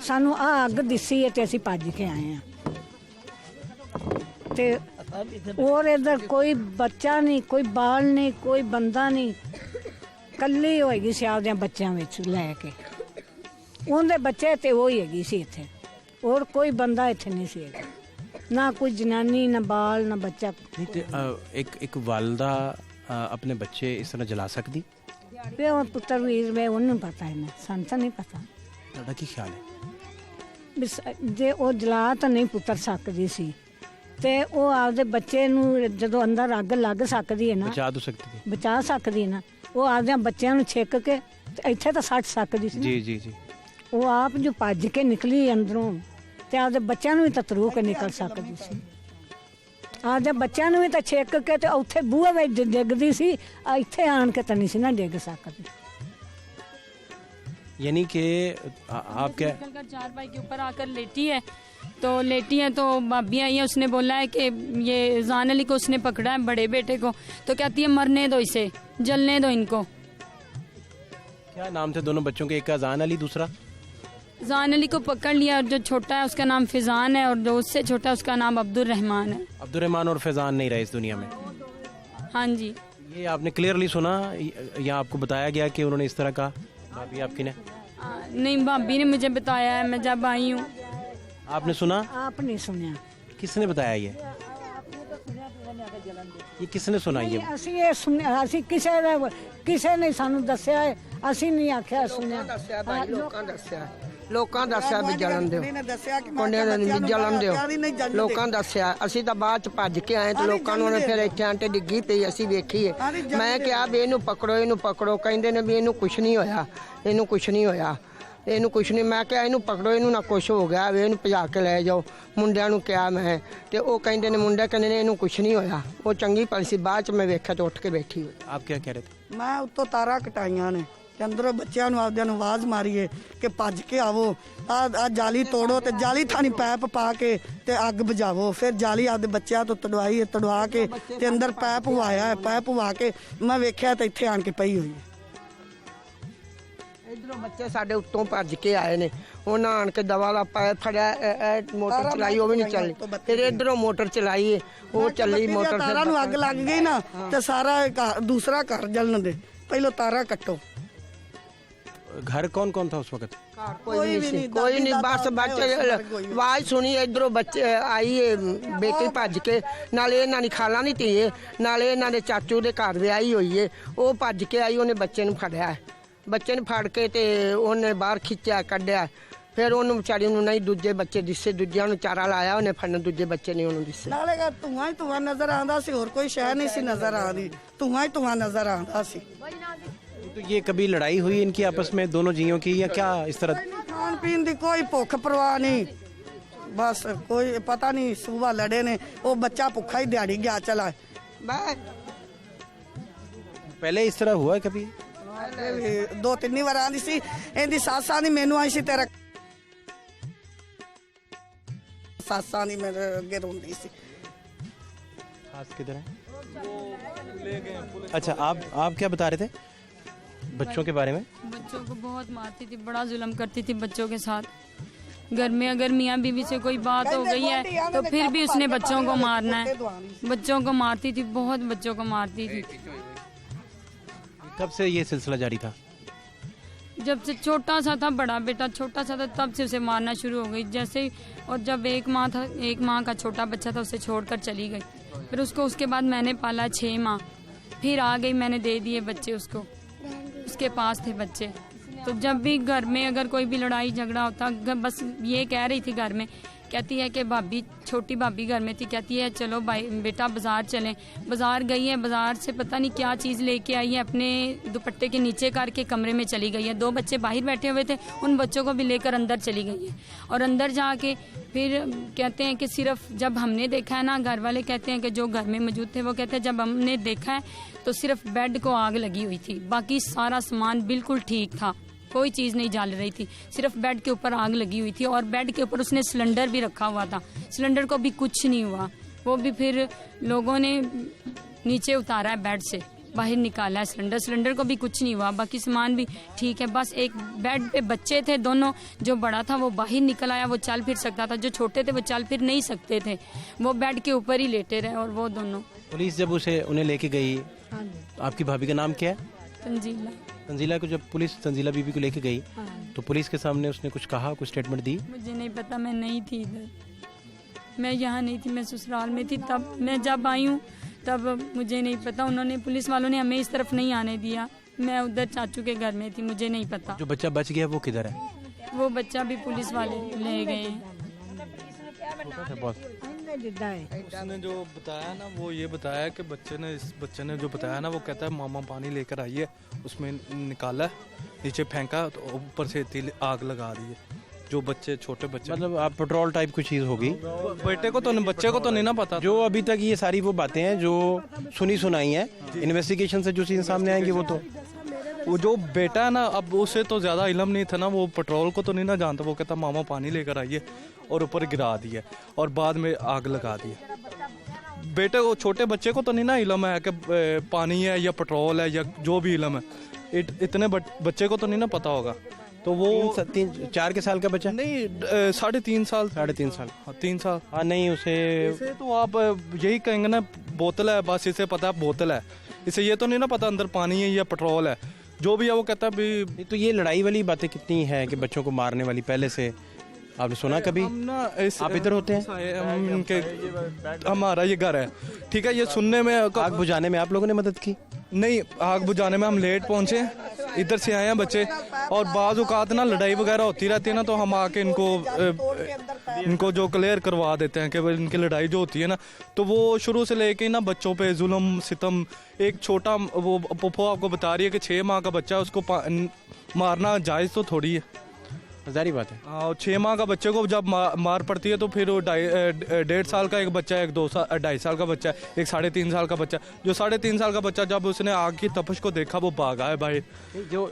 ਸਾਨੂੰ ਆ ਅੱਗ ਦਿਸੀ ਹੈ ਤੇ ਅਸੀਂ ਭੱਜ ਕੇ ਆਏ ਆ ਤੇ और इधर कोई बच्चा नहीं, कोई बाल नहीं, कोई बंदा नहीं, ਕੱਲੀ ਹੋਏਗੀ ਸੀ ਆਪਦੇ ਬੱਚਿਆਂ ਵਿੱਚ ਲੈ ਕੇ। ਉਹਦੇ ਬੱਚੇ ਤੇ ਉਹ ਹੀ ਹੈਗੀ ਸੀ ਇੱਥੇ, और कोई बंदा इतने नहीं सी, ना कोई जनानी, ना बाल, ना बच्चा। नहीं तो एक वालदा अपने बच्चे इस तरह जला सकती? वे पुत्र वीर वे उन्हें पता है ना, सन तो नहीं पता। ਤੁਹਾਡਾ ਕੀ ਖਿਆਲ ਹੈ? जे वो जला तो नहीं पुत्र सकती सी ते वो आपदे बच्चे नूं जदों अंदर अग लग सकती है ना, बचा तो सकती थी, बचा सकती है ना। वो आपदे बच्चों नूं छिक के इत्थे तो सट सकती सी। जी जी जी। वो आप जो भज के निकली अंदरों ਤੇ ਆਪਦੇ ਬੱਚਿਆਂ ਨੂੰ ਵੀ ਤਾਂ ਤਰੂ ਕੇ ਨਿਕਲ ਸਕਦੀ ਸੀ। ਆਪਦੇ ਬੱਚਿਆਂ ਨੂੰ ਵੀ ਤਾਂ ਛੇਕ ਕੇ ਤੇ ਉੱਥੇ ਬੂਹੇ ਵਿੱਚ ਡਿੱਗਦੀ ਸੀ, ਇੱਥੇ ਆਣ ਕੇ ਤਾਂ नहीं ਸੀ ना डिग सकती। यानी कि आप क्या निकलकर चारपाई के ऊपर आकर लेटी है, तो भाभी आई है, उसने बोला है कि ये जान अली को उसने पकड़ा है, बड़े बेटे को, तो कहती है मरने दो इसे, जलने दो इनको। क्या नाम थे दोनों बच्चों के? एक का जान अली, दूसरा जान अली को पकड़ लिया और जो छोटा है उसका नाम फिजान है और जो उससे छोटा है उसका नाम अब्दुल रहमान है। अब्दुल रहमान और फैजान नहीं रहे इस दुनिया में। हाँ जी। ये आपने क्लियरली सुना या आपको बताया गया कि उन्होंने इस तरह कहा? भाभी आपकी ने? नहीं, भाभी ने मुझे बताया है, मैं जब आई हूँ। आपने सुना? आप नहीं सुनिया। किसने बताया ये किसने सुना ये? ਅਸੀਂ ਇਹ ਸੁਣਿਆ, ਅਸੀਂ ਕਿਸੇ ਨੇ ਸਾਨੂੰ ਦੱਸਿਆ ਹੈ, ਅਸੀਂ ਨਹੀਂ ਆਖਿਆ ਸੁਣਿਆ। ਲੋਕਾਂ ਦੱਸਿਆ ਵੀ ਜਲਨ ਦਿਓ, ਮੁੰਡਿਆਂ ਨੇ ਵੀ ਜਲਨ ਦਿਓ, ਲੋਕਾਂ ਦੱਸਿਆ। ਅਸੀਂ ਤਾਂ ਬਾਅਦ ਚ ਭੱਜ ਕੇ ਆਏ ਤੇ ਲੋਕਾਂ ਨੂੰ ਫਿਰ ਇੱਥੇ ਆਂਟੇ ਡਿੱਗੀ ਪਈ, ਅਸੀਂ ਵੇਖੀਏ। ਮੈਂ ਕਿਹਾ ਵੀ ਇਹਨੂੰ ਪਕੜੋ, ਇਹਨੂੰ ਪਕੜੋ। ਕਹਿੰਦੇ ਨੇ ਵੀ ਇਹਨੂੰ ਕੁਛ ਨਹੀਂ ਹੋਇਆ, ਇਹਨੂੰ ਕੁਛ ਨਹੀਂ ਹੋਇਆ, ਇਹਨੂੰ ਕੁਛ ਨਹੀਂ। ਮੈਂ ਕਿਹਾ ਇਹਨੂੰ ਪਕੜੋ, ਇਹਨੂੰ ਨਾ ਕੁਛ ਹੋ ਗਿਆ ਵੀ ਇਹਨੂੰ ਭਜਾ ਕੇ ਲੈ ਜਾਓ। ਮੁੰਡਿਆਂ ਨੂੰ ਕਿਹਾ ਮੈਂ, ਤੇ ਉਹ ਕਹਿੰਦੇ ਨੇ, ਮੁੰਡੇ ਕਹਿੰਦੇ ਨੇ ਇਹਨੂੰ ਕੁਛ ਨਹੀਂ ਹੋਇਆ। ਉਹ ਚੰਗੀ ਭਲੀ ਸੀ, ਬਾਅਦ ਚ ਮੈਂ ਵੇਖਿਆ ਤੇ ਉੱਠ ਕੇ ਬੈਠੀ ਹੋਈ। आप क्या कह रहे थे? ਮੈਂ ਉੱਤੋਂ ਤਾਰਾਂ ਕਟਾਈਆਂ ਨੇ ਤੇ ਅੰਦਰੋਂ ਬੱਚਿਆਂ ਨੂੰ ਆਪਦਿਆਂ ਨੂੰ ਆਵਾਜ਼ ਮਾਰੀਏ ਕਿ ਭੱਜ ਕੇ ਆਵੋ, ਆ ਜਾਲੀ ਤੋੜੋ ਤੇ ਜਾਲੀ ਥਾਣੀ ਪੈਪ ਪਾ ਕੇ ਤੇ ਅੱਗ ਬੁਝਾਵੋ। ਫਿਰ ਜਾਲੀ ਆਪਦੇ ਬੱਚਿਆਂ ਤੋਂ ਤੜਵਾ ਕੇ ਤੇ ਅੰਦਰ ਪੈਪ ਪਵਾਇਆ, ਪੈਪ ਪਵਾ ਕੇ ਮੈਂ ਵੇਖਿਆ ਤੇ ਇੱਥੇ ਆਣ ਕੇ ਪਈ ਹੋਈ ਹੈ। ਇਧਰੋਂ ਬੱਚੇ ਸਾਡੇ ਉੱਤੋਂ ਭੱਜ ਕੇ ਆਏ ਨੇ, ਉਹਨਾਂ ਆਣ ਕੇ ਦਵਾ ਦਾ ਪੈਪ ਫੜਿਆ, ਮੋਟਰ ਚਲਾਈ, ਉਹ ਵੀ ਨਹੀਂ ਚੱਲੀ। ਫਿਰ ਇਧਰੋਂ ਮੋਟਰ ਚਲਾਈ, ਉਹ ਚੱਲੀ ਮੋਟਰ। ਤਾਰਾਂ ਨੂੰ ਅੱਗ ਲੱਗ ਗਈ ਨਾ ਤੇ ਸਾਰਾ ਦੂਸਰਾ ਘਰ ਜਲਣ ਦੇ, ਪਹਿਲਾਂ ਤਾਰਾਂ ਕੱਟੋ। घर कौन कौन था उस वक्त? ਕੋਈ ਨਹੀਂ, ਬਸ ਬੱਚੇ ਆਵਾਜ਼ ਸੁਣੀ, ਇਧਰੋਂ ਬੱਚੇ ਆਈ ਬੇਟੀ ਭੱਜ ਕੇ। ਨਾਲੇ ਇਹਨਾਂ ਦੀ ਖਾਲਾ ਨਹੀਂ ਧੀਏ, ਨਾਲੇ ਇਹਨਾਂ ਦੇ ਚਾਚੂ ਦੇ ਘਰ ਵਿਆਹੀ ਹੋਈ ਏ। ਉਹ ਭੱਜ ਕੇ ਆਈ, ਉਹਨੇ ਬੱਚੇ ਨੂੰ ਫੜਿਆ, ਬੱਚੇ ਨੂੰ ਫੜ ਕੇ ਤੇ ਉਹਨੇ ਬਾਹਰ ਖਿੱਚਿਆ, ਕੱਢਿਆ। ਫਿਰ ਉਹਨੂੰ ਵਿਚਾਰੀ ਨੂੰ ਨਹੀਂ ਦੂਜੇ ਬੱਚੇ ਦਿਸੇ, ਦੂਜਿਆਂ ਨੂੰ ਚਾਰਾ ਲਾਇਆ ਉਹਨੇ ਫੜਨ, ਦੂਜੇ ਬੱਚੇ ਨਹੀਂ ਉਹਨੂੰ ਦਿਸੇ। ਨਾਲੇ ਧੂਆਂ ਹੀ ਧੂਆਂ ਨਜ਼ਰ ਆਉਂਦਾ ਸੀ, ਹੋਰ ਕੋਈ ਸ਼ੈ ਨਹੀਂ ਸੀ ਨਜ਼ਰ ਆਉਂਦੀ, ਧੂਆਂ ਹੀ ਧੂਆਂ ਨਜ਼ਰ ਆਉਂਦਾ ਸੀ। तो ये कभी लड़ाई हुई इनकी आपस में, दोनों जियों की, या क्या इस तरह? ਖਾਣ ਪੀਣ ਦੀ ਕੋਈ ਭੁੱਖ ਪਰਵਾਹ ਨਹੀਂ, ਬਸ ਕੋਈ ਪਤਾ ਨਹੀਂ ਸੁਬਾ ਲੜੇ ਨੇ। ਉਹ ਬੱਚਾ ਭੁੱਖਾ ਹੀ ਦਿਹਾੜੀ ਗਿਆ ਚਲਾ। पहले इस तरह हुआ है कभी? ਦੋ ਤਿੰਨ ਵਾਰ ਆਂਦੀ ਸੀ, ਇਹਦੀ ਸਾਸਾਂ ਦੀ ਮੈਨੂੰ ਆਈ ਸੀ, ਤੇਰਾ ਸਾਸਾਂ ਦੀ ਮੇਰੇ ਅੱਗੇ ਰੋਂਦੀ ਸੀ। सास किधर है? अच्छा, आप क्या बता रहे थे बच्चों के बारे में? बच्चों को बहुत मारती थी, बड़ा जुल्म करती थी बच्चों के साथ। घर में अगर मियाँ बीवी से कोई बात हो गई है तो फिर भी उसने बच्चों को मारना है। बच्चों को मारती थी, बहुत बच्चों को मारती थी। कब से ये सिलसिला जारी था? जब से छोटा सा था, बड़ा बेटा छोटा सा था, तब से उसे मारना शुरू हो गई। जैसे, और जब एक माँ का छोटा बच्चा था, उसे छोड़कर चली गई। फिर उसको उसके बाद मैंने पाला 6 माह, फिर आ गई, मैंने दे दिए बच्चे उसको, उसके पास थे बच्चे। तो जब भी घर में अगर कोई भी लड़ाई झगड़ा होता, बस ये कह रही थी घर में, कहती है कि भाभी, छोटी भाभी घर में थी, कहती है चलो भाई बेटा बाज़ार चलें। बाज़ार गई है, बाज़ार से पता नहीं क्या चीज़ लेके आई है, अपने दुपट्टे के नीचे करके कमरे में चली गई है। 2 बच्चे बाहर बैठे हुए थे, उन बच्चों को भी लेकर अंदर चली गई है। और अंदर जाके फिर कहते हैं कि सिर्फ जब हमने देखा है ना, घर वाले कहते हैं कि जो घर में मौजूद थे वो कहते हैं जब हमने देखा है तो सिर्फ बेड को आग लगी हुई थी, बाकी सारा सामान बिल्कुल ठीक था, कोई चीज़ नहीं जल रही थी, सिर्फ बेड के ऊपर आग लगी हुई थी। और बेड के ऊपर उसने सिलेंडर भी रखा हुआ था, सिलेंडर को भी कुछ नहीं हुआ, वो भी फिर लोगों ने नीचे उतारा है, बेड से बाहर निकाला है सिलेंडर को भी कुछ नहीं हुआ, बाकी सामान भी ठीक है। बस एक बेड पे बच्चे थे दोनों, जो बड़ा था वो बाहर निकल आया, वो चल फिर सकता था, जो छोटे थे वो चल फिर नहीं सकते थे, वो बेड के ऊपर ही लेटे रहे। और वो दोनों, पुलिस जब उन्हें लेके गई, आपकी भाभी का नाम क्या है? तंजीला। तंजीला को जब पुलिस तंजीला बीबी को लेके गई तो पुलिस के सामने उसने कुछ कहा, कुछ स्टेटमेंट दी? मुझे नहीं पता, मैं नहीं थी इधर, मैं यहाँ नहीं थी, मैं ससुराल में थी। तब मैं जब आई हूँ तब मुझे नहीं पता, उन्होंने, पुलिस वालों ने हमें इस तरफ नहीं आने दिया, मैं उधर चाचू के घर में थी, मुझे नहीं पता। जो बच्चा बच गया वो किधर है? वो बच्चा भी पुलिस वाले ले गए हैं। उसने जो बताया ना, वो ये बताया कि इस बच्चे ने जो बताया ना, वो कहता है मामा पानी लेकर आई है, उसमें निकाला, नीचे फेंका तो ऊपर से आग लगा दी है। जो बच्चे छोटे बच्चे मतलब आप पेट्रोल टाइप कुछ चीज़ होगी। बच्चे को तो नहीं ना पता। जो अभी तक ये सारी वो बातें हैं जो सुनी सुनाई हैं, इन्वेस्टिगेशन से जो चीज़ें सामने आएंगी वो जो बेटा है ना, अब उसे तो ज़्यादा इल्म नहीं था ना, वो पेट्रोल को तो नहीं ना जानता। वो कहता मामा पानी लेकर आइए और ऊपर गिरा दिया और बाद में आग लगा दी। बेटे को, छोटे बच्चे को तो नहीं ना इल्म है कि पानी है या पेट्रोल है या जो भी इल्म है। इतने बच्चे को तो नहीं ना पता होगा। तो वो 4 साल का बच्चा नहीं, 3.5 साल। 3.5 साल, 3 साल। हाँ नहीं, उसे तो आप यही कहेंगे ना बोतल है, बस इसे पता है बोतल है, इसे ये तो नहीं ना पता अंदर पानी है या पेट्रोल है। जो भी है वो कहता है भी। तो ये लड़ाई वाली बातें कितनी है कि बच्चों को मारने वाली पहले से आपने सुना कभी? आप इधर होते हैं, हमारा ये घर है, ठीक है। ये सुनने में, आग बुझाने में आप लोगों ने मदद की? नहीं, आग बुझाने में हम लेट पहुंचे, इधर से आए हैं बच्चे। और बाज़ औक़ात ना लड़ाई वगैरह होती रहती है ना, तो हम आके इनको जो क्लियर करवा देते हैं कि इनकी लड़ाई जो होती है ना, तो वो शुरू से लेके ना बच्चों पे जुल्म सितम। एक छोटा वो पप्पो आपको बता रही है कि 6 माह का बच्चा है, उसको मारना जायज़ तो थोड़ी है, जारी बात है। और 6 माह का बच्चे को जब मार पड़ती है तो फिर वो 1.5 साल का एक बच्चा है, एक 2.5 साल का बच्चा है, एक 3.5 साल का बच्चा। जो 3.5 साल का बच्चा जब उसने आग की तपश को देखा वो भागा है भाई। जो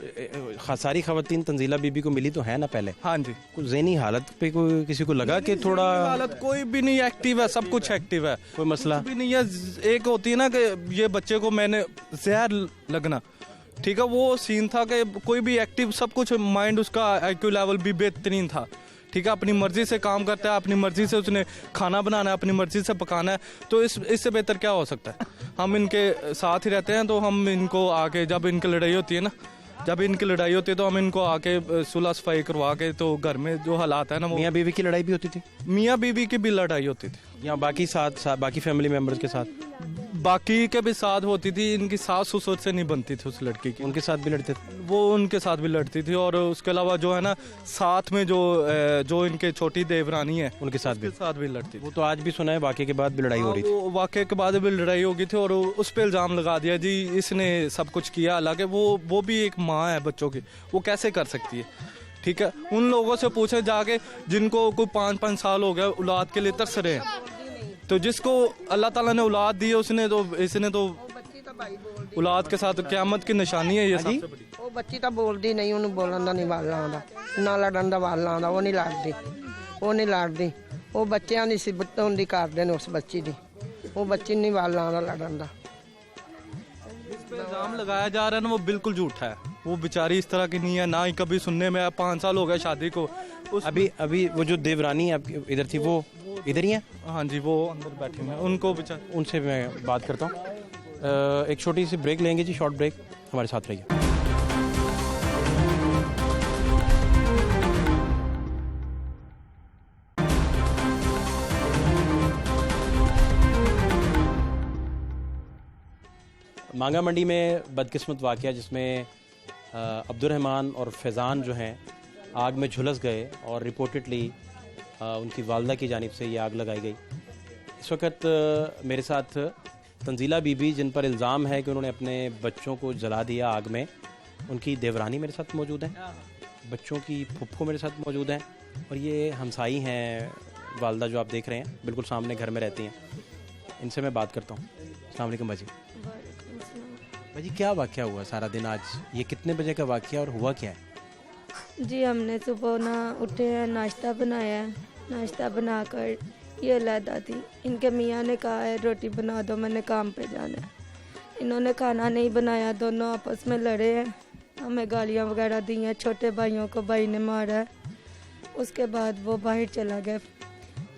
सारी खवातीन तंजीला बीबी को मिली तो है ना पहले? हाँ जी। कुछ ज़हनी हालत पे कोई किसी को लगा कि थोड़ा? हालत कोई भी नहीं, एक्टिव है, सब कुछ एक्टिव है, कोई मसला भी नहीं है। एक होती है ना कि ये बच्चे को मैंने जहर लगना, ठीक है, वो सीन था कि कोई भी एक्टिव, सब कुछ, माइंड उसका IQ लेवल भी बेहतरीन था, ठीक है। अपनी मर्जी से काम करता है, अपनी मर्जी से उसने खाना बनाना है, अपनी मर्जी से पकाना है। तो इससे बेहतर क्या हो सकता है? हम इनके साथ ही रहते हैं, तो हम इनको आके, जब इनकी लड़ाई होती है ना, तो हम इनको आके सुलह सफाई करवा के, तो घर में जो हालात है ना, मियाँ बीवी की लड़ाई भी होती थी? मियाँ बीवी की भी लड़ाई होती थी, या बाकी बाकी फैमिली मेम्बर्स के साथ? बाकी के भी साथ होती थी। इनकी सास ससुर से नहीं बनती थी उस लड़की की, उनके साथ भी लड़ते थे? वो उनके साथ भी लड़ती थी। और उसके अलावा जो है ना, साथ में जो इनके छोटी देवरानी है, उनके साथ भी लड़ती थी। वो तो आज भी सुना है वाक़े के बाद भी लड़ाई हो रही थी। वाक़े के बाद भी लड़ाई हो गई थी और उस पर इल्ज़ाम लगा दिया जी इसने सब कुछ किया। हालांकि वो भी एक माँ है बच्चों की, वो कैसे कर सकती है, ठीक है। उन लोगों से पूछे जाके जिनको कोई 5-5 साल हो गया औलाद के लिए तरस रहे हैं। तो जिसको अल्लाह ताला ने औलाद दी है, इसने तो औलाद के साथ क़यामत की निशानी है ये सबसे बड़ी। ਉਹ ਬੱਚੀ ਤਾਂ ਬੋਲਦੀ ਨਹੀਂ, ਉਹਨੂੰ ਬੋਲਣ ਦਾ ਨਹੀਂ ਵਾਲਾ ਆਉਂਦਾ, ਨਾ ਲੜਨ ਦਾ ਵਾਲਾ ਆਉਂਦਾ। ਉਹ ਨਹੀਂ ਲੜਦੀ, ਉਹ ਬੱਚਿਆਂ ਦੀ ਸਿਫਤ ਹੁੰਦੀ ਕਰਦੇ ਨੇ ਉਸ ਬੱਚੀ ਦੀ। ਉਹ ਬੱਚੀ ਨਹੀਂ ਵਾਲਾ ਆਉਂਦਾ ਲੜਨ ਦਾ। इल्ज़ाम लगाया जा रहा है ना, वो बिल्कुल झूठा है। वो बेचारी इस तरह की नहीं है, ना ही कभी सुनने में आया। 5 साल हो गए शादी को। अभी वो जो देवरानी आपकी इधर थी, वो इधर ही है? हाँ जी, वो अंदर बैठी हैं। उनको उनसे मैं बात करता हूँ। एक छोटी सी ब्रेक लेंगे जी, शॉर्ट ब्रेक, हमारे साथ रहिए। मांगा मंडी में बदकिस्मत वाक़या जिसमें अब्दुर्रहमान और फैज़ान जो हैं आग में झुलस गए और रिपोर्टेडली उनकी वालदा की जानिब से ये आग लगाई गई। इस वक्त मेरे साथ तंजीला बीबी, जिन पर इल्ज़ाम है कि उन्होंने अपने बच्चों को जला दिया आग में, उनकी देवरानी मेरे साथ मौजूद हैं, बच्चों की फुफ्फो मेरे साथ मौजूद हैं, और ये हमसाई हैं वालदा जो आप देख रहे हैं, बिल्कुल सामने घर में रहती हैं। इनसे मैं बात करता हूँ। अस्सलाम वालेकुम बाजी। भाजी, क्या वाक़या हुआ सारा दिन आज? ये कितने बजे का वाक़या और हुआ क्या है? जी, हमने सुबह ना उठे हैं, नाश्ता बनाया है। नाश्ता बनाकर ये लैदा थी, इनके मियाँ ने कहा है रोटी बना दो, मैंने काम पे जाना है। इन्होंने खाना नहीं बनाया, दोनों आपस में लड़े हैं, हमें गालियाँ वगैरह दी हैं। छोटे भाइयों को भाई ने मारा है। उसके बाद वो बाहर चला गया,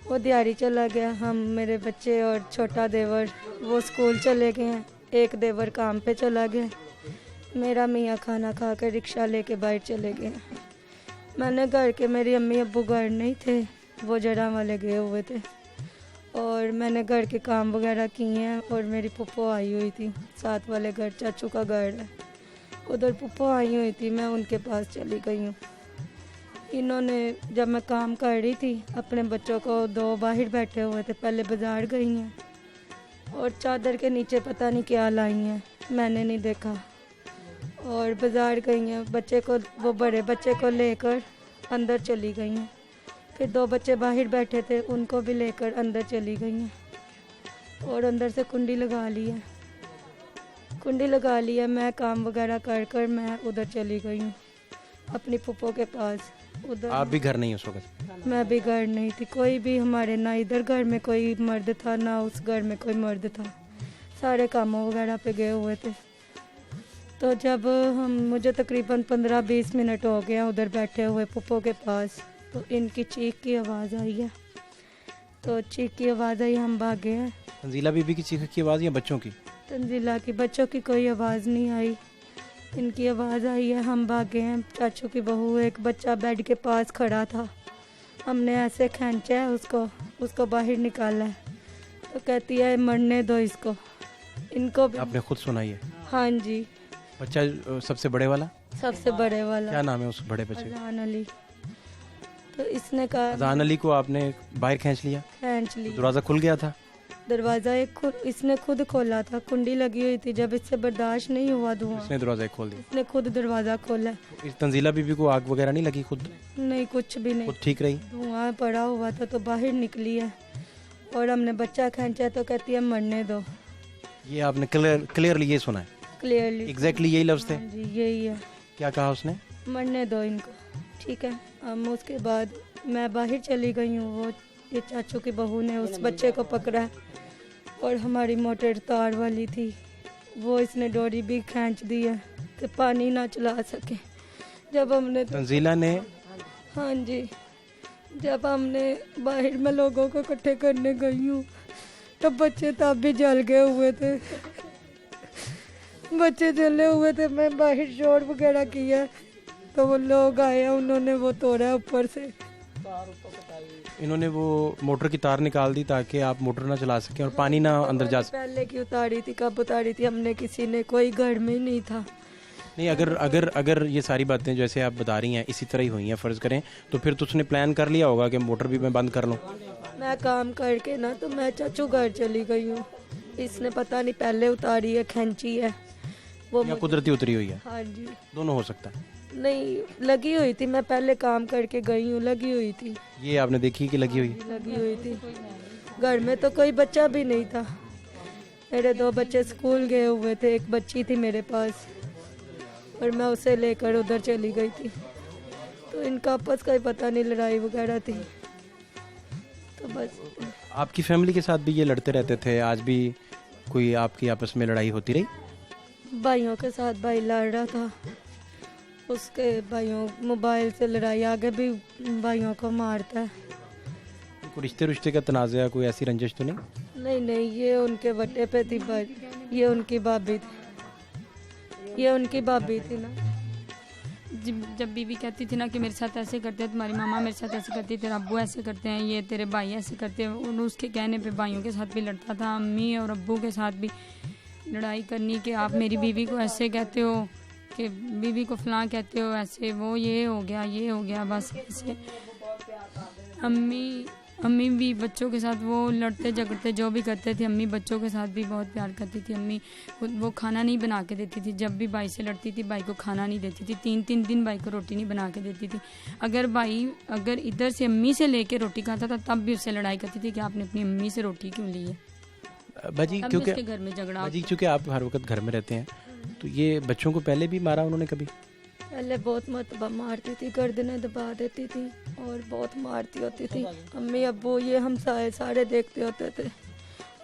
वो दिहाड़ी चला गया। हम, मेरे बच्चे और छोटा देवर वो स्कूल चले गए हैं। एक देवर काम पे चला गया। मेरा मियाँ खाना खा कर रिक्शा लेके बाहर चले गए। मैंने घर के, मेरी अम्मी अब्बू घर नहीं थे, वो जड़ा वाले गए हुए थे, और मैंने घर के काम वगैरह किए हैं। और मेरी पुप्पो आई हुई थी, साथ वाले घर चाचू का घर है, उधर पुप्पो आई हुई थी, मैं उनके पास चली गई हूँ। इन्होंने, जब मैं काम कर रही थी, अपने बच्चों को, 2 बाहर बैठे हुए थे, पहले बाज़ार गई हैं और चादर के नीचे पता नहीं क्या लाई हैं, मैंने नहीं देखा, और बाज़ार गई हैं। बच्चे को, वो बड़े बच्चे को लेकर अंदर चली गई हैं। फिर 2 बच्चे बाहर बैठे थे, उनको भी लेकर अंदर चली गई हैं और अंदर से कुंडी लगा ली है। मैं काम वगैरह कर मैं उधर चली गई हूँ अपनी फूफो के पास। उधर आप भी घर नहीं उस वक्त? मैं भी घर नहीं थी, कोई भी हमारे ना इधर घर में कोई मर्द था ना उस घर में कोई मर्द था, सारे कामों वगैरह पे गए हुए थे। तो जब मुझे तकरीबन 15-20 मिनट हो गया उधर बैठे हुए फूफो के पास, तो इनकी चीख की आवाज़ आई है। तो चीख की आवाज़ आई, हम भागे हैं। तंजीला बीबी की चीख की आवाज़ या बच्चों की? तंजीला की, बच्चों की कोई आवाज़ नहीं आई, इनकी आवाज़ आई है। हम भागे हैं, चाचू की बहू, एक बच्चा बेड के पास खड़ा था, हमने ऐसे खींचा है उसको बाहर निकाला है। तो कहती है मरने दो इसको, इनको भी। आपने खुद सुनाई है? हाँ जी। बच्चा सबसे बड़े वाला? सबसे बड़े वाला। क्या नाम है उस बड़े बच्चे? अजान अली। तो इसने कहा, अजान अली को आपने बाहर खींच लिया? खींच लिया। दरवाज़ा खुल गया था? दरवाज़ा इसने खुद खोला था, कुंडी लगी हुई थी। जब इससे बर्दाश्त नहीं हुआ धुआं, इसने दरवाज़ा खोल दिया? इसने खुद दरवाज़ा खोला। इस तंजीला बीबी को आग वगैरह नहीं लगी? खुद नहीं, कुछ भी नहीं, खुद ठीक रही? धुआं पड़ा हुआ था तो बाहर निकली है और हमने बच्चा खींचा तो कहती है मरने दो। ये आपने क्लियरली ये सुना है? क्लियरली, एग्जैक्टली यही लफ्ज़ थे? हाँ जी, यही है। क्या कहा उसने? मरने दो इनको, ठीक है। हम उसके बाद मैं बाहर चली गई हूँ, वो ये चाचू की बहू ने उस बच्चे को पकड़ा है और हमारी मोटर तार वाली थी, वो इसने डोरी भी खींच दी है कि पानी ना चला सके। जब हमने तंजीला ने? हाँ जी, जब हमने बाहर में लोगों को इकट्ठे करने गई हूँ तो बच्चे तब भी जल गए हुए थे, बच्चे जले हुए थे। मैं बाहर शोर वगैरह किया तो वो लोग आए, उन्होंने वो तोड़ा ऊपर से। इन्होंने वो मोटर की तार निकाल दी ताकि आप मोटर ना चला सकें और पानी ना अंदर जा सके? पहले की उतारी थी, कब उतारी थी हमने, किसी ने, कोई घर में नहीं था। नहीं, अगर ये सारी बातें जैसे आप बता रही हैं इसी तरह ही हुई हैं फ़र्ज़ करें, तो फिर तो उसने प्लान कर लिया होगा कि मोटर भी मैं बंद कर लूँ। मैं काम करके ना तो मैं चाचू घर चली गई हूँ, इसने पता नहीं पहले उतारी है, खींची है वो, या कुदरती उतरी हुई है? हाँ जी, दोनों हो सकता है। नहीं लगी हुई थी, मैं पहले काम करके गई हूँ, लगी हुई थी। ये आपने देखी कि लगी हुई? लगी हुई थी। घर में तो कोई बच्चा भी नहीं था, मेरे 2 बच्चे स्कूल गए हुए थे, एक बच्ची थी मेरे पास और मैं उसे लेकर उधर चली गई थी। तो इनका आपस का ही पता नहीं, लड़ाई वगैरह थी तो बस। आपकी फैमिली के साथ भी ये लड़ते रहते थे? आज भी कोई आपकी आपस में लड़ाई होती रही? भाइयों के साथ भाई लड़ रहा था, उसके भाइयों मोबाइल से लड़ाई, आगे भी भाइयों को मारता है। कोई रिश्ते का तनाज़ा, कोई ऐसी रंजिश तो नहीं? नहीं, ये उनके बट्टे पे थी, ये उनकी भाभी थी, ये उनकी भाभी थी ना। जब बीवी कहती थी ना कि मेरे साथ ऐसे करते हैं, तुम्हारी मामा मेरे साथ ऐसे करती है, तेरा अब्बू ऐसे करते हैं, ये तेरे भाई ऐसे करते हैं, और उसके कहने पे भाइयों के साथ भी लड़ता था, अम्मी और अब्बू के साथ भी लड़ाई करनी कि आप मेरी बीवी को ऐसे कहते हो, कि बीवी को फलां कहते हो, ऐसे वो ये हो गया बस ऐसे। अम्मी भी बच्चों के साथ वो लड़ते झगड़ते जो भी करते थे, अम्मी बच्चों के साथ भी बहुत प्यार करती थी। अम्मी वो खाना नहीं बना के देती थी, जब भी भाई से लड़ती थी भाई को खाना नहीं देती थी, 3 दिन भाई को रोटी नहीं बना के देती थी। अगर इधर से अम्मी से लेके रोटी खाता था तब भी उससे लड़ाई करती थी कि आपने अपनी अम्मी से रोटी क्यों ली है। बाजी, क्योंकि घर में झगड़ा, बाजी क्योंकि आप हर वक्त घर में रहते हैं, तो ये बच्चों को पहले भी मारा उन्होंने कभी? पहले बहुत मरतबा मारती थी, गर्दनें दबा देती थी और बहुत मारती होती थी। अम्मी अब्बू ये हम सारे देखते होते थे,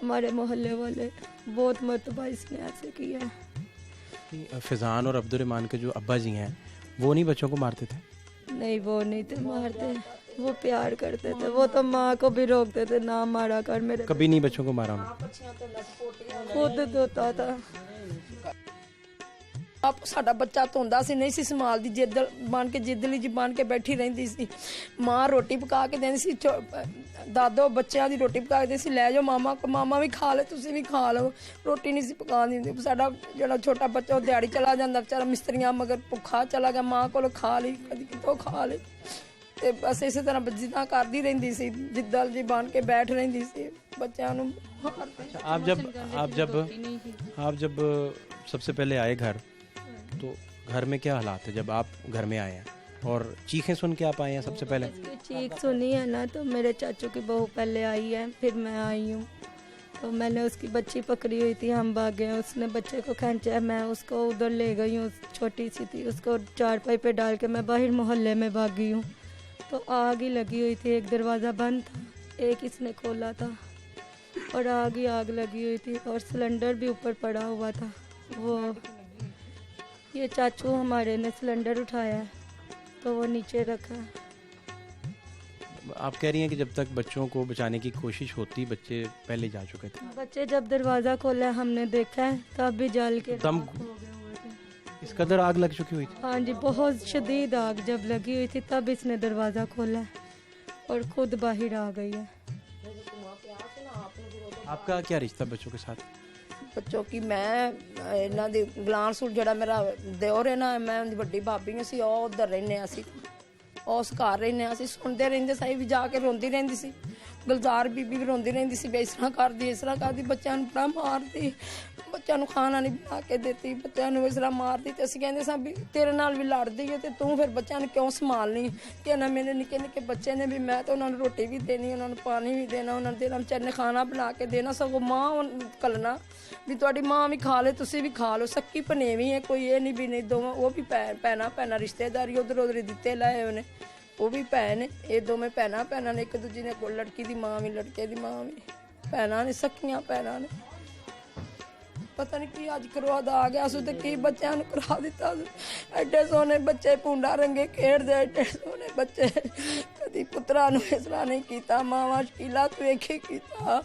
हमारे मोहल्ले वाले। बहुत मरतबा इसने ऐसे किया है। फिजान और अब्दुर्रहमान के जो अब्बा जी हैं वो नहीं बच्चों को मारते थे? नहीं, वो नहीं थे मारते, वो प्यार करते थे, वो तो माँ को भी रोकते थे, ना मारा कर मेरे। कभी नहीं बच्चों को मारा उन्होंने? खुद धोता था। आप साडा बच्चा धोंदा सी नहीं सी संभालदी, जिद बन के जिदली जी बन के बैठी रहिंदी सी। माँ रोटी पका के देंदी सी, दादो बच्चों की रोटी पका के देंदी सी, लै जाओ मामा भी खा ले, तुसीं भी खा लो। रोटी नहीं सी पका दिंदी। साडा जिहड़ा छोटा बच्चा दिहाड़ी चला जांदा बेचारा मिस्त्रियां मगर भुखा चला गया, माँ कोल खा ली, कदी कितों खा ली। ते बस इस तरह जिद्दां करदी रहिंदी सी, जिद्दल जी बन के बैठ रहिंदी सी बच्चों नूं। आप जब सबसे पहले आए घर, तो घर में क्या हालात है जब आप घर में आए हैं? और चीखें सुन के आप आए हैं सबसे पहले? इसकी चीख सुनी है ना, तो मेरे चाचू की बहू पहले आई है, फिर मैं आई हूँ। तो मैंने उसकी बच्ची पकड़ी हुई थी, हम भाग गए, उसने बच्चे को खींचा, मैं उसको उधर ले गई हूँ, छोटी सी थी, उसको चारपाई पे डाल के मैं बाहर मोहल्ले में भाग गई हूँ। तो आग ही लगी हुई थी, एक दरवाज़ा बंद था, एक इसने खोला था और आग ही आग लगी हुई थी और सिलेंडर भी ऊपर पड़ा हुआ था। वो ये चाचू हमारे ने सिलेंडर उठाया है तो वो नीचे रखा। आप कह रही हैं कि जब तक बच्चों को बचाने की कोशिश होती बच्चे पहले जा चुके थे। बच्चे जब दरवाज़ा खोला हमने देखा है तब भी जल के दम राख हो गए हुए थे। इस कदर आग लग चुकी हुई थी? हाँ जी, बहुत शदीद आग जब लगी हुई थी तब इसने दरवाज़ा खोला है और खुद बाहर आ गई है। आपका क्या रिश्ता बच्चों के साथ? ਬੱਚੋ ਕਿ ਮੈਂ ਇਹਨਾਂ ਦੀ ਗਲਾਂਸੂਰ ਜਿਹੜਾ ਮੇਰਾ ਦਿਓਰ ਹੈ ਨਾ, ਮੈਂ ਉਹਦੀ ਵੱਡੀ ਭਾਬੀ ਸੀ, ਉਹ ਉਧਰ ਰਹਿੰਦੇ ਅਸੀਂ, ਉਸ ਘਰ ਰਹਿੰਦੇ ਅਸੀਂ, ਸੁਣਦੇ ਰਹਿੰਦੇ ਸਾਈ ਵੀ ਜਾ ਕੇ ਰੋਂਦੀ ਰਹਿੰਦੀ ਸੀ। ਗੁਲਜ਼ਾਰ ਬੀਬੀ ਵੀ ਰੋਂਦੀ ਰਹਿੰਦੀ ਸੀ ਵੀ ਇਸ ਤਰ੍ਹਾਂ ਕਰਦੀ, ਇਸ ਤਰ੍ਹਾਂ ਕਰਦੀ, ਬੱਚਿਆਂ ਨੂੰ ਬੜਾ ਮਾਰਦੀ, ਬੱਚਿਆਂ ਨੂੰ ਖਾਣਾ ਨਹੀਂ ਬਣਾ ਕੇ ਦਿੱਤੀ, ਬੱਚਿਆਂ ਨੂੰ ਇਸ ਤਰ੍ਹਾਂ ਮਾਰਦੀ। ਤੇ ਅਸੀਂ ਕਹਿੰਦੇ ਸਾਂ ਵੀ ਤੇਰੇ ਨਾਲ ਵੀ ਲੜਦੀ ਹੈ ਤੇ ਤੂੰ ਫਿਰ ਬੱਚਿਆਂ ਨੂੰ ਕਿਉਂ ਸੰਭਾਲਣੀ? ਕਿ ਨਾ ਮੇਰੇ ਨਿੱਕੇ ਨਿੱਕੇ ਬੱਚੇ ਨੇ ਵੀ ਮੈਂ ਤਾਂ ਉਹਨਾਂ ਨੂੰ ਰੋਟੀ ਵੀ ਦੇਣੀ, ਉਹਨਾਂ ਨੂੰ ਪਾਣੀ ਵੀ ਦੇਣਾ, ਉਹਨਾਂ ਨੂੰ ਦੇਣਾ, ਵਿਚਾਰੇ ਨੇ ਖਾਣਾ ਬਣਾ ਕੇ ਦੇਣਾ, ਸਗੋਂ ਮਾਂ ਕੱਲਣਾ ਵੀ ਤੁਹਾਡੀ ਮਾਂ ਵੀ ਖਾ ਲੇ, ਤੁਸੀਂ ਵੀ ਖਾ ਲਓ, ਸੱਕੀ ਭਨੇਵੀਂ ਹੈ, ਕੋਈ ਇਹ ਨਹੀਂ ਵੀ ਨਹੀਂ, ਦੋਵਾਂ ਉਹ ਵੀ ਭੈਣਾਂ ਰਿਸ਼ਤੇਦਾਰੀ ਉਧਰ ਉਧਰ ਦਿੱਤੇ ਲਾਏ ਉਹਨੇ, ਉਹ ਵੀ ਭੈਣ ਨੇ, ਇਹ ਦੋਵੇਂ ਭੈਣਾਂ ਨੇ, ਇੱਕ ਦੂਜੀ ਨੇ ਕੋਈ ਲੜਕੀ ਦੀ ਮਾਂ ਵੀ ਲੜਕੇ ਦੀ ਮਾਂ ਵੀ, ਭੈਣਾਂ ਨੇ, ਸੱਕੀਆਂ ਭੈਣਾਂ ਨੇ। ਪਤਾ ਨਹੀਂ ਕੀ ਅੱਜ ਕਰਵਾ ਆ ਗਿਆ ਸੋ ਤੇ ਕੀ ਬੱਚਿਆਂ ਨੂੰ ਕਰਾ ਦਿੱਤਾ। ਐਡੇ ਸੋਹਣੇ ਬੱਚੇ ਪੁੰਡਾ ਰੰਗੇ ਖੇਡਦੇ, ਐਡੇ ਸੋਹਣੇ ਬੱਚੇ, ਕਦੀ ਪੁੱਤਰਾਂ ਨੂੰ ਇਸ ਤਰ੍ਹਾਂ ਨਹੀਂ ਕੀਤਾ। ਮਾਵਾਂ ਸ਼ਕੀਲਾ ਤੂੰ ਇਹ ਕੀ ਕੀਤਾ,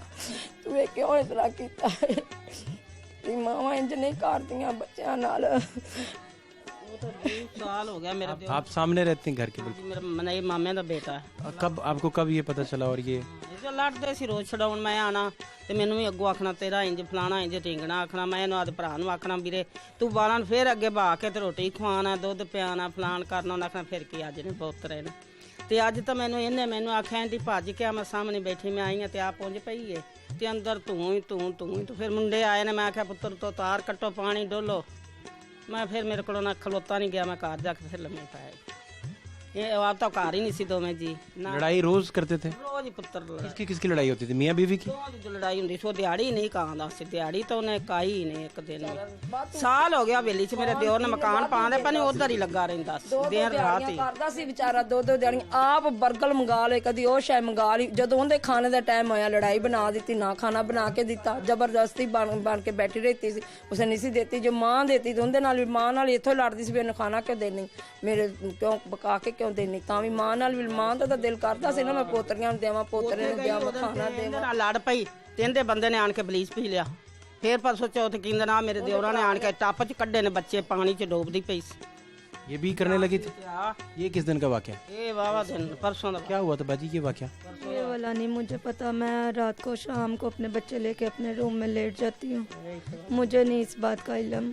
ਤੂੰ ਇਹ ਕਿਉਂ ਇਸ ਤਰ੍ਹਾਂ ਕੀਤਾ? ਤੇ ਮਾਵਾਂ ਇੰਜ ਨਹੀਂ ਕਰਦੀਆਂ ਬੱਚਿਆਂ ਨਾਲ। साल हो गया मेरे आप सामने रहते हैं घर के? मेरा ये मामे का बेटा है। कब ये पता चला? और ये जो लड़ते सी रोज छड़ाउण मैं आना ते मैनू भी अगों आखना तेरा इंज फलाना इंज ढींगना आखना, मैं इन्हूं आदे भरा नूं आखना वीरे तू बालां नूं फिर अगे बहा के ते रोटी खवाना, दुध पियाना, फलान करना, उन्हें आखना फिर की अज ने पोतरे ने। ते अज तो मैनू आख्या आंटी भज के मैं सामने बैठी, मैं आई हाँ ते आप पुंज पई है ते अंदर तू ही तो फिर मुंडे आए ने, मैं आख्या पुत्र तो तार कट्टो, पानी डोलो। मैं फिर मेरे को ना खलोता नहीं गया, मैं घर जाके फिर लम्बे पाया। ये आप तो घर ही नहीं सी दोवें जी। लड़ाई रोज करते थे? रोज ही पुत्र। किसकी लड़ाई होती थी? मियाँ बीवी की? रोज जो लड़ाई होती सो दिहाड़ी नहीं कहा सी, दिहाड़ी तो उन्हें काई ही नहीं एक दिन में। साल हो गया वेली च मेरे दियोर ने मकान पाने पर उधर ही लगा रहिंदा दिन रात ही करदा सी बेचारा। दो दिहाड़ी आप बर्गल मंगा ले, कदी ओ शै मंगा ली, जदों उहदे खाने दा टाइम होया लड़ाई बना दी ना, खाना बना के दिता, जबरदस्ती बन के बैठी रहती सी, उसे नहीं सी देती। जो मां देती तो उहदे नाल भी मां नाल इत्थों लड़दी सी, मैनूं खाना क्यों देनी, मेरे क्यों पका के क्यों देनी, तां भी मां नाल भी, मां दा तां दिल करदा सी ना मैं पोतरियां नूं देवां, पोतरे नूं देवां, खाना देवां। लड़ पई ते बंदे ने आन के बलीच पी लिया। फिर परसों चौथ कहंदे ना मेरे दियोरा ने आन के टप च कड्डे ने बच्चे, पानी च डोबदी पई सी। ये भी करने लगी थी? ये किस दिन का वाकया? ये वावा दिन परसों दा। क्या हुआ था बाजी ये वाकया? ये वाला नहीं मुझे पता, मैं रात को शाम को अपने बच्चे लेके अपने रूम में लेट जाती हूँ, मुझे नहीं इस बात का इल्म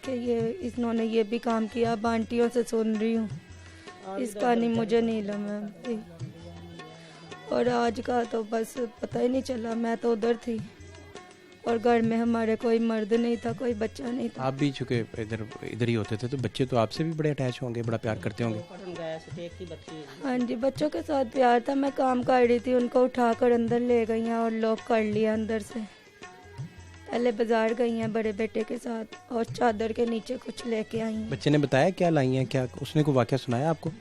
कि ये इन्होंने ये भी काम किया। बांटियों से सुन रही हूँ, इसका नहीं मुझे नहीं इल्म है। और आज का तो बस पता ही नहीं चला, मैं तो उधर थी और घर में हमारे कोई मर्द नहीं था, कोई बच्चा नहीं था। आप भी चूँकि इधर ही होते थे तो बच्चे तो आपसे भी बड़े अटैच होंगे, बड़ा प्यार करते होंगे। हाँ जी, बच्चों के साथ प्यार था। मैं काम कर रही थी, उनको उठाकर अंदर ले गई हैं और लॉक कर लिया अंदर से। पहले बाजार गई हैं बड़े बेटे के साथ और चादर के नीचे कुछ लेके आई हैं। बच्चे ने बताया क्या लाई हैं? क्या उसने कोई वाकया सुनाया आपको?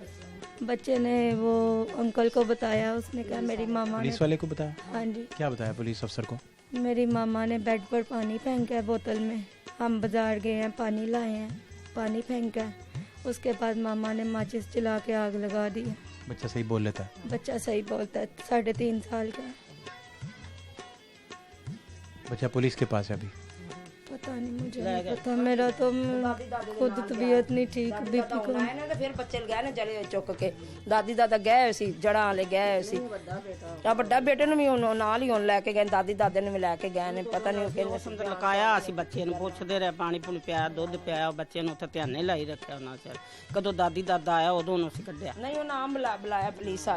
बच्चे ने वो अंकल को बताया, उसने कहा मेरी मामा ने। पुलिस वाले को बताया? हाँ जी। क्या बताया पुलिस अफसर को? मेरी मामा ने बेड पर पानी फेंका है बोतल में, हम बाजार गए हैं पानी लाए हैं, पानी फेंका है, उसके बाद मामा ने माचिस जला के आग लगा दी है। बच्चा सही बोल लेता है? बच्चा सही बोलता है, 3.5 साल का है। बच्चा पुलिस के पास है अभी? पता नहीं, मुझे नहीं पता, मेरा तो खुद तबीयत नहीं ठीक, बीपी को ਤੇ ਫਿਰ ਬੱਚੇ ਲਗਾਏ ਨੇ ਜਲੇ ਚੁੱਕ ਕੇ ਦਾਦੀ ਦਾਦਾ ਗਏ ਹੋਏ ਸੀ, ਜੜਾਂ ਵਾਲੇ ਗਏ ਹੋਏ ਸੀ। ਆ ਵੱਡਾ ਬੇਟੇ ਨੂੰ ਵੀ ਉਹ ਨਾਲ ਹੀ ਹੁਣ ਲੈ ਕੇ ਗਏ, ਦਾਦੀ ਦਾਦੇ ਨੂੰ ਵੀ ਲੈ ਕੇ ਗਏ ਨੇ, ਪਤਾ ਨਹੀਂ ਉਹ ਕਹਿੰਦੇ ਅੰਦਰ ਲਕਾਇਆ ਅਸੀਂ ਬੱਚੇ ਨੂੰ, ਪੁੱਛਦੇ ਰਹੇ ਪਾਣੀ ਪੂਣੀ ਪਿਆ, ਦੁੱਧ ਪਿਆ, ਬੱਚੇ ਨੂੰ ਉੱਥੇ ਧਿਆਨ ਨਹੀਂ ਲਾਈ ਰੱਖਿਆ ਉਹਨਾਂ ਚਿਰ। ਕਦੋਂ ਦਾਦੀ ਦਾਦਾ ਆਇਆ ਉਦੋਂ ਉਹਨੂੰ ਅਸੀਂ ਕੱਢਿਆ ਨਹੀਂ, ਉਹ ਨਾਮ ਬੁਲਾਇਆ ਪੁਲਿਸ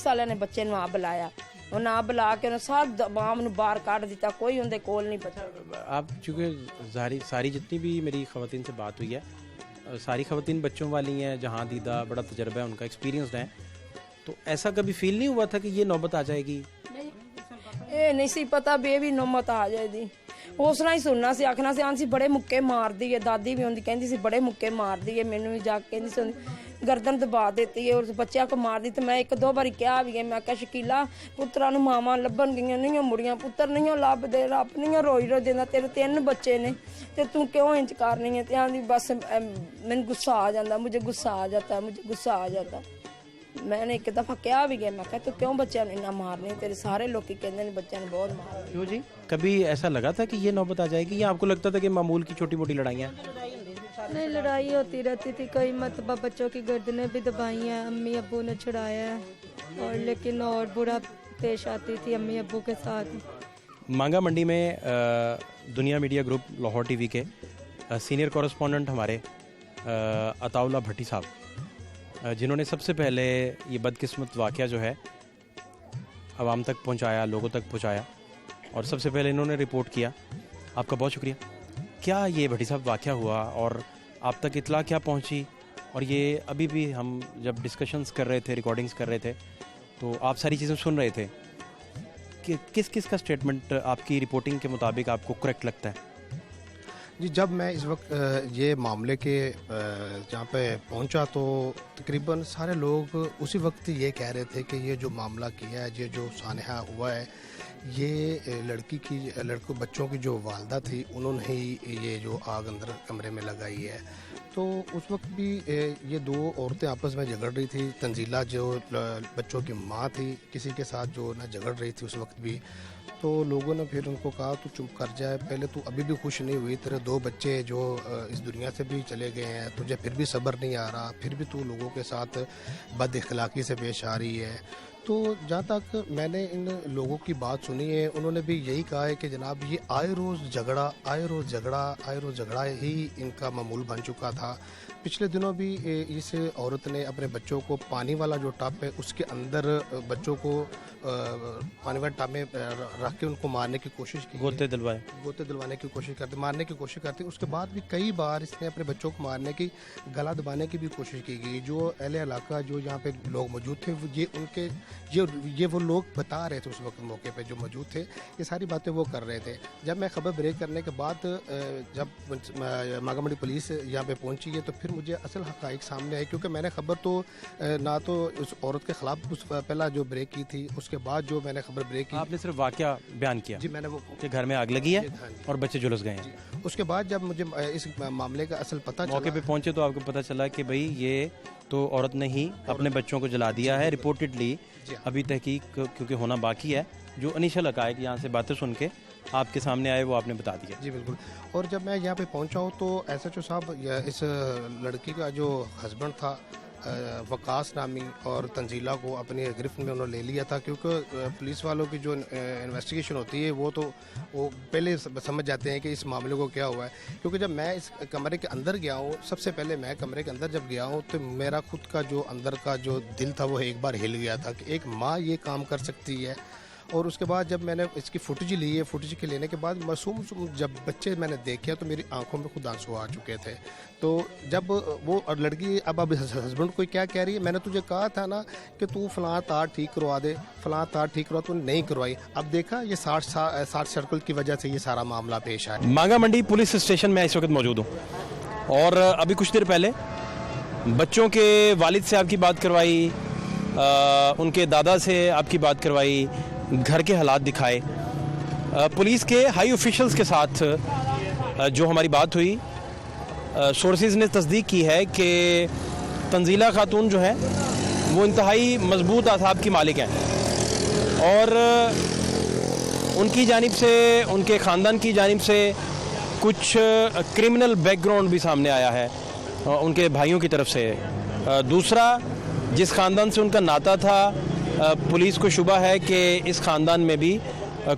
ਵਾਲਿਆਂ ਨੇ ਬੱਚੇ ਨੂੰ ਆ ਬੁਲਾਇਆ, ਉਹ ਨਾ ਬੁਲਾ ਕੇ ਉਹਨੇ ਸਭ ਬਾਮ ਨੂੰ ਬਾਹਰ ਕੱਢ ਦਿੱਤਾ, ਕੋਈ ਉਹਦੇ ਕੋਲ नहीं बचा। आप चूँकि सारी जितनी भी मेरी ख़वातीन से बात हुई है सारी खवातीन बच्चों वाली हैं, जहाँ दीदा, बड़ा तजर्बा है उनका, एक्सपीरियंसड है, तो ऐसा कभी फील नहीं हुआ था कि ये नौबत आ जाएगी? ਇਹ ਨਹੀਂ ਸੀ ਪਤਾ ਵੀ ਇਹ ਵੀ ਨੌਬਤ ਆ ਜਾਏਗੀ। ਉਸ ਤਰ੍ਹਾਂ ਹੀ ਸੁਣਨਾ ਸੀ, ਆਖਣਾ ਸੀ ਆਂਸੀ ਬੜੇ ਮੁੱਕੇ ਮਾਰਦੀ ਹੈ, ਦਾਦੀ ਵੀ ਹੁੰਦੀ ਕਹਿੰਦੀ ਸੀ ਬੜੇ ਮੁੱਕੇ ਮਾਰਦੀ ਹੈ, ਮੈਨੂੰ ਵੀ ਜਾ ਕੇ ਕਹਿੰਦੀ ਸੀ ਗਰਦਨ ਦਬਾ ਦਿੱਤੀ ਹੈ, ਉਸ ਬੱਚਿਆਂ ਕੋ ਮਾਰਦੀ। ਤੇ ਮੈਂ ਇੱਕ ਦੋ ਵਾਰੀ ਕਿਹਾ ਵੀ ਹੈ, ਮੈਂ ਕਿਹਾ ਸ਼ਕੀਲਾ ਪੁੱਤਰਾਂ ਨੂੰ ਮਾਵਾਂ ਲੱਭਣ ਗਈਆਂ ਨਹੀਂ ਮੁੜੀਆਂ, ਪੁੱਤਰ ਨਹੀਂ ਲੱਭਦੇ, ਰੱਬ ਨਹੀਂ ਰੋਈ ਰੋ ਦਿੰਦਾ, ਤੇਰੇ 3 ਬੱਚੇ ਨੇ ਤੇ ਤੂੰ ਕਿਉਂ ਇੰਜ ਕਰਨੀ ਹੈ? ਤੇ ਆਂਦੀ ਬਸ ਮੈਨੂੰ ਗੁੱਸਾ ਆ ਜਾਂਦਾ, ਮੁਝੇ ਗੁੱਸਾ ਆ ਜਾਤਾ, ਮੁਝੇ ਗੁੱਸਾ ਆ ਜਾता। मैंने एक दफा क्या भी गया, मैं तू क्यों बच्चों ने इन्ना मारने, तेरे सारे लोग कहते हैं बच्चों ने बहुत मार। क्यों जी, कभी ऐसा लगा था कि ये नौबत आ जाएगी या आपको लगता था कि मामूल की छोटी मोटी लड़ाइयाँ? नहीं, लड़ाई होती रहती थी, कई मतबा बच्चों की गर्दनें भी दबाई हैं, अम्मी अब्बू ने छुड़ाया है, और लेकिन और बुरा पेश आती थी अम्मी अब्बू के साथ। मांगा मंडी में दुनिया मीडिया ग्रुप लाहौर टीवी के सीनियर कॉरेस्पॉन्डेंट हमारे अताउल्ला भट्टी साहब, जिन्होंने सबसे पहले ये बदकिस्मत वाक़या जो है आवाम तक पहुंचाया, लोगों तक पहुंचाया, और सबसे पहले इन्होंने रिपोर्ट किया। आपका बहुत शुक्रिया। क्या ये भट्टी साहब वाक़या हुआ और आप तक इतला क्या पहुंची? और ये अभी भी हम जब डिस्कशंस कर रहे थे, रिकॉर्डिंग्स कर रहे थे, तो आप सारी चीज़ें सुन रहे थे कि किस किस का स्टेटमेंट आपकी रिपोर्टिंग के मुताबिक आपको करेक्ट लगता है? जी, जब मैं इस वक्त ये मामले के जहाँ पे पहुँचा तो तकरीबन सारे लोग उसी वक्त ये कह रहे थे कि ये जो मामला किया है, ये जो सानहा हुआ है, ये लड़कों बच्चों की जो वालदा थी उन्होंने ही ये जो आग अंदर कमरे में लगाई है। तो उस वक्त भी ये 2 औरतें आपस में झगड़ रही थी। तंजीला जो बच्चों की माँ थी, किसी के साथ जो ना झगड़ रही थी उस वक्त भी, तो लोगों ने फिर उनको कहा तू चुप कर जाए, पहले तू अभी भी खुश नहीं हुई, तेरे 2 बच्चे जो इस दुनिया से भी चले गए हैं, तुझे फिर भी सब्र नहीं आ रहा, फिर भी तू लोगों के साथ बद इखलाकी से पेश आ रही है। तो जहाँ तक मैंने इन लोगों की बात सुनी है, उन्होंने भी यही कहा है कि जनाब ये आए रोज़ झगड़ा ही इनका मामूल बन चुका था। पिछले दिनों भी इस औरत ने अपने बच्चों को पानी वाला जो टब है उसके अंदर बच्चों को पानी वाले टब में रख के उनको मारने की कोशिश की, गोते दिलवाने की कोशिश करते, मारने की कोशिश करती। उसके बाद भी कई बार इसने अपने बच्चों को मारने की, गला दबाने की भी कोशिश की गई। जो अहले इलाका जो यहाँ पे लोग मौजूद थे, ये वो लोग बता रहे थे उस वक्त मौके पे जो मौजूद थे, ये सारी बातें वो कर रहे थे। जब मैं खबर ब्रेक करने के बाद जब मांगा मंडी पुलिस यहाँ पे पहुंची है तो फिर मुझे असल हक़ाइक़ सामने आए, क्योंकि मैंने खबर तो ना तो उस औरत के ख़िलाफ़ उस पहला जो ब्रेक की थी, उसके बाद जो मैंने खबर ब्रेक की, आपने सिर्फ वाक़या बयान किया? जी, मैंने वो कि घर में आग लगी है और बच्चे झुलस गए हैं। उसके बाद जब मुझे इस मामले का असल पता मौके पे पहुंचे तो आपको पता चला कि भाई ये तो औरत ने ही अपने बच्चों को जला दिया है रिपोर्टेडली। अभी तहकीक क्योंकि होना बाकी है, जो इनिशियल हक़ाइक़ यहाँ से बातें सुन के आपके सामने आए वो आपने बता दिया। जी बिल्कुल। और जब मैं यहाँ पे पहुँचा हूँ तो SHO साहब इस लड़की का जो हस्बैंड था वकास नामी और तंजीला को अपनी गिरफ्त में उन्होंने ले लिया था, क्योंकि पुलिस वालों की जो इन्वेस्टिगेशन होती है वो पहले समझ जाते हैं कि इस मामले को क्या हुआ है। क्योंकि जब मैं इस कमरे के अंदर गया हूँ, सबसे पहले मैं कमरे के अंदर जब गया हूँ तो मेरा खुद का जो अंदर का जो दिल था वो एक बार हिल गया था कि एक माँ ये काम कर सकती है। और उसके बाद जब मैंने इसकी फुटेज ली है, फुटेज के लेने के बाद मासूम जब बच्चे मैंने देखे तो मेरी आंखों में खुद आंसू आ चुके थे। तो जब वो लड़की अब हस्बैंड को क्या कह रही है, मैंने तुझे कहा था ना कि तू फलां तार ठीक करवा दे, फलां तार ठीक करवा, तूने नहीं करवाई। अब देखा ये 60 सर्कल की वजह से ये सारा मामला पेश आया। मांगा मंडी पुलिस स्टेशन में इस वक्त मौजूद हूँ और अभी कुछ देर पहले बच्चों के वालिद से आपकी बात करवाई, उनके दादा से आपकी बात करवाई, घर के हालात दिखाए। पुलिस के हाई ऑफिशियल्स के साथ जो हमारी बात हुई, सोर्सेज ने तस्दीक की है कि तंजीला खातून जो है वो इंतहाई मजबूत असाब की मालिक हैं और उनकी जानिब से, उनके ख़ानदान की जानिब से कुछ क्रिमिनल बैकग्राउंड भी सामने आया है उनके भाइयों की तरफ से। दूसरा, जिस ख़ानदान से उनका नाता था, पुलिस को शुबा है कि इस ख़ानदान में भी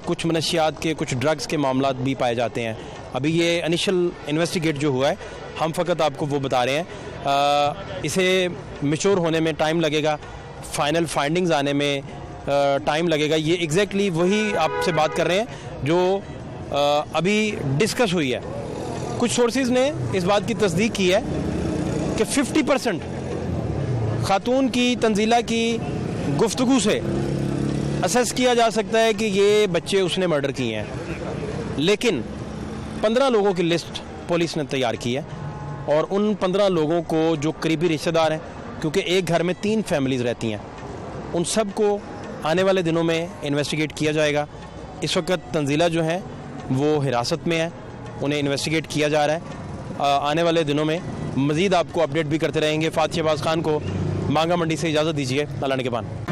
कुछ मनशियात के, कुछ ड्रग्स के मामला भी पाए जाते हैं। अभी ये इनिशियल इन्वेस्टिगेट जो हुआ है, हम फ़कत आपको वो बता रहे हैं। इसे मैच्योर होने में टाइम लगेगा, फाइनल फाइंडिंग्स आने में टाइम लगेगा। ये एग्जैक्टली वही आपसे बात कर रहे हैं जो अभी डिस्कस हुई है। कुछ सोर्सेज ने इस बात की तस्दीक की है कि 50% खातून की तंजीला की गुफ्तगू से असेस किया जा सकता है कि ये बच्चे उसने मर्डर किए हैं। लेकिन 15 लोगों की लिस्ट पुलिस ने तैयार की है और उन 15 लोगों को जो करीबी रिश्तेदार हैं, क्योंकि एक घर में 3 फैमिलीज़ रहती हैं, उन सब को आने वाले दिनों में इन्वेस्टिगेट किया जाएगा। इस वक्त तंजीला जो है वो हिरासत में है, उन्हें इन्वेस्टिगेट किया जा रहा है। आने वाले दिनों में मज़ीद आपको अपडेट भी करते रहेंगे। फातिह शहबाज खान को मांगा मंडी से इजाज़त दीजिए। अल्लाह ने के बान।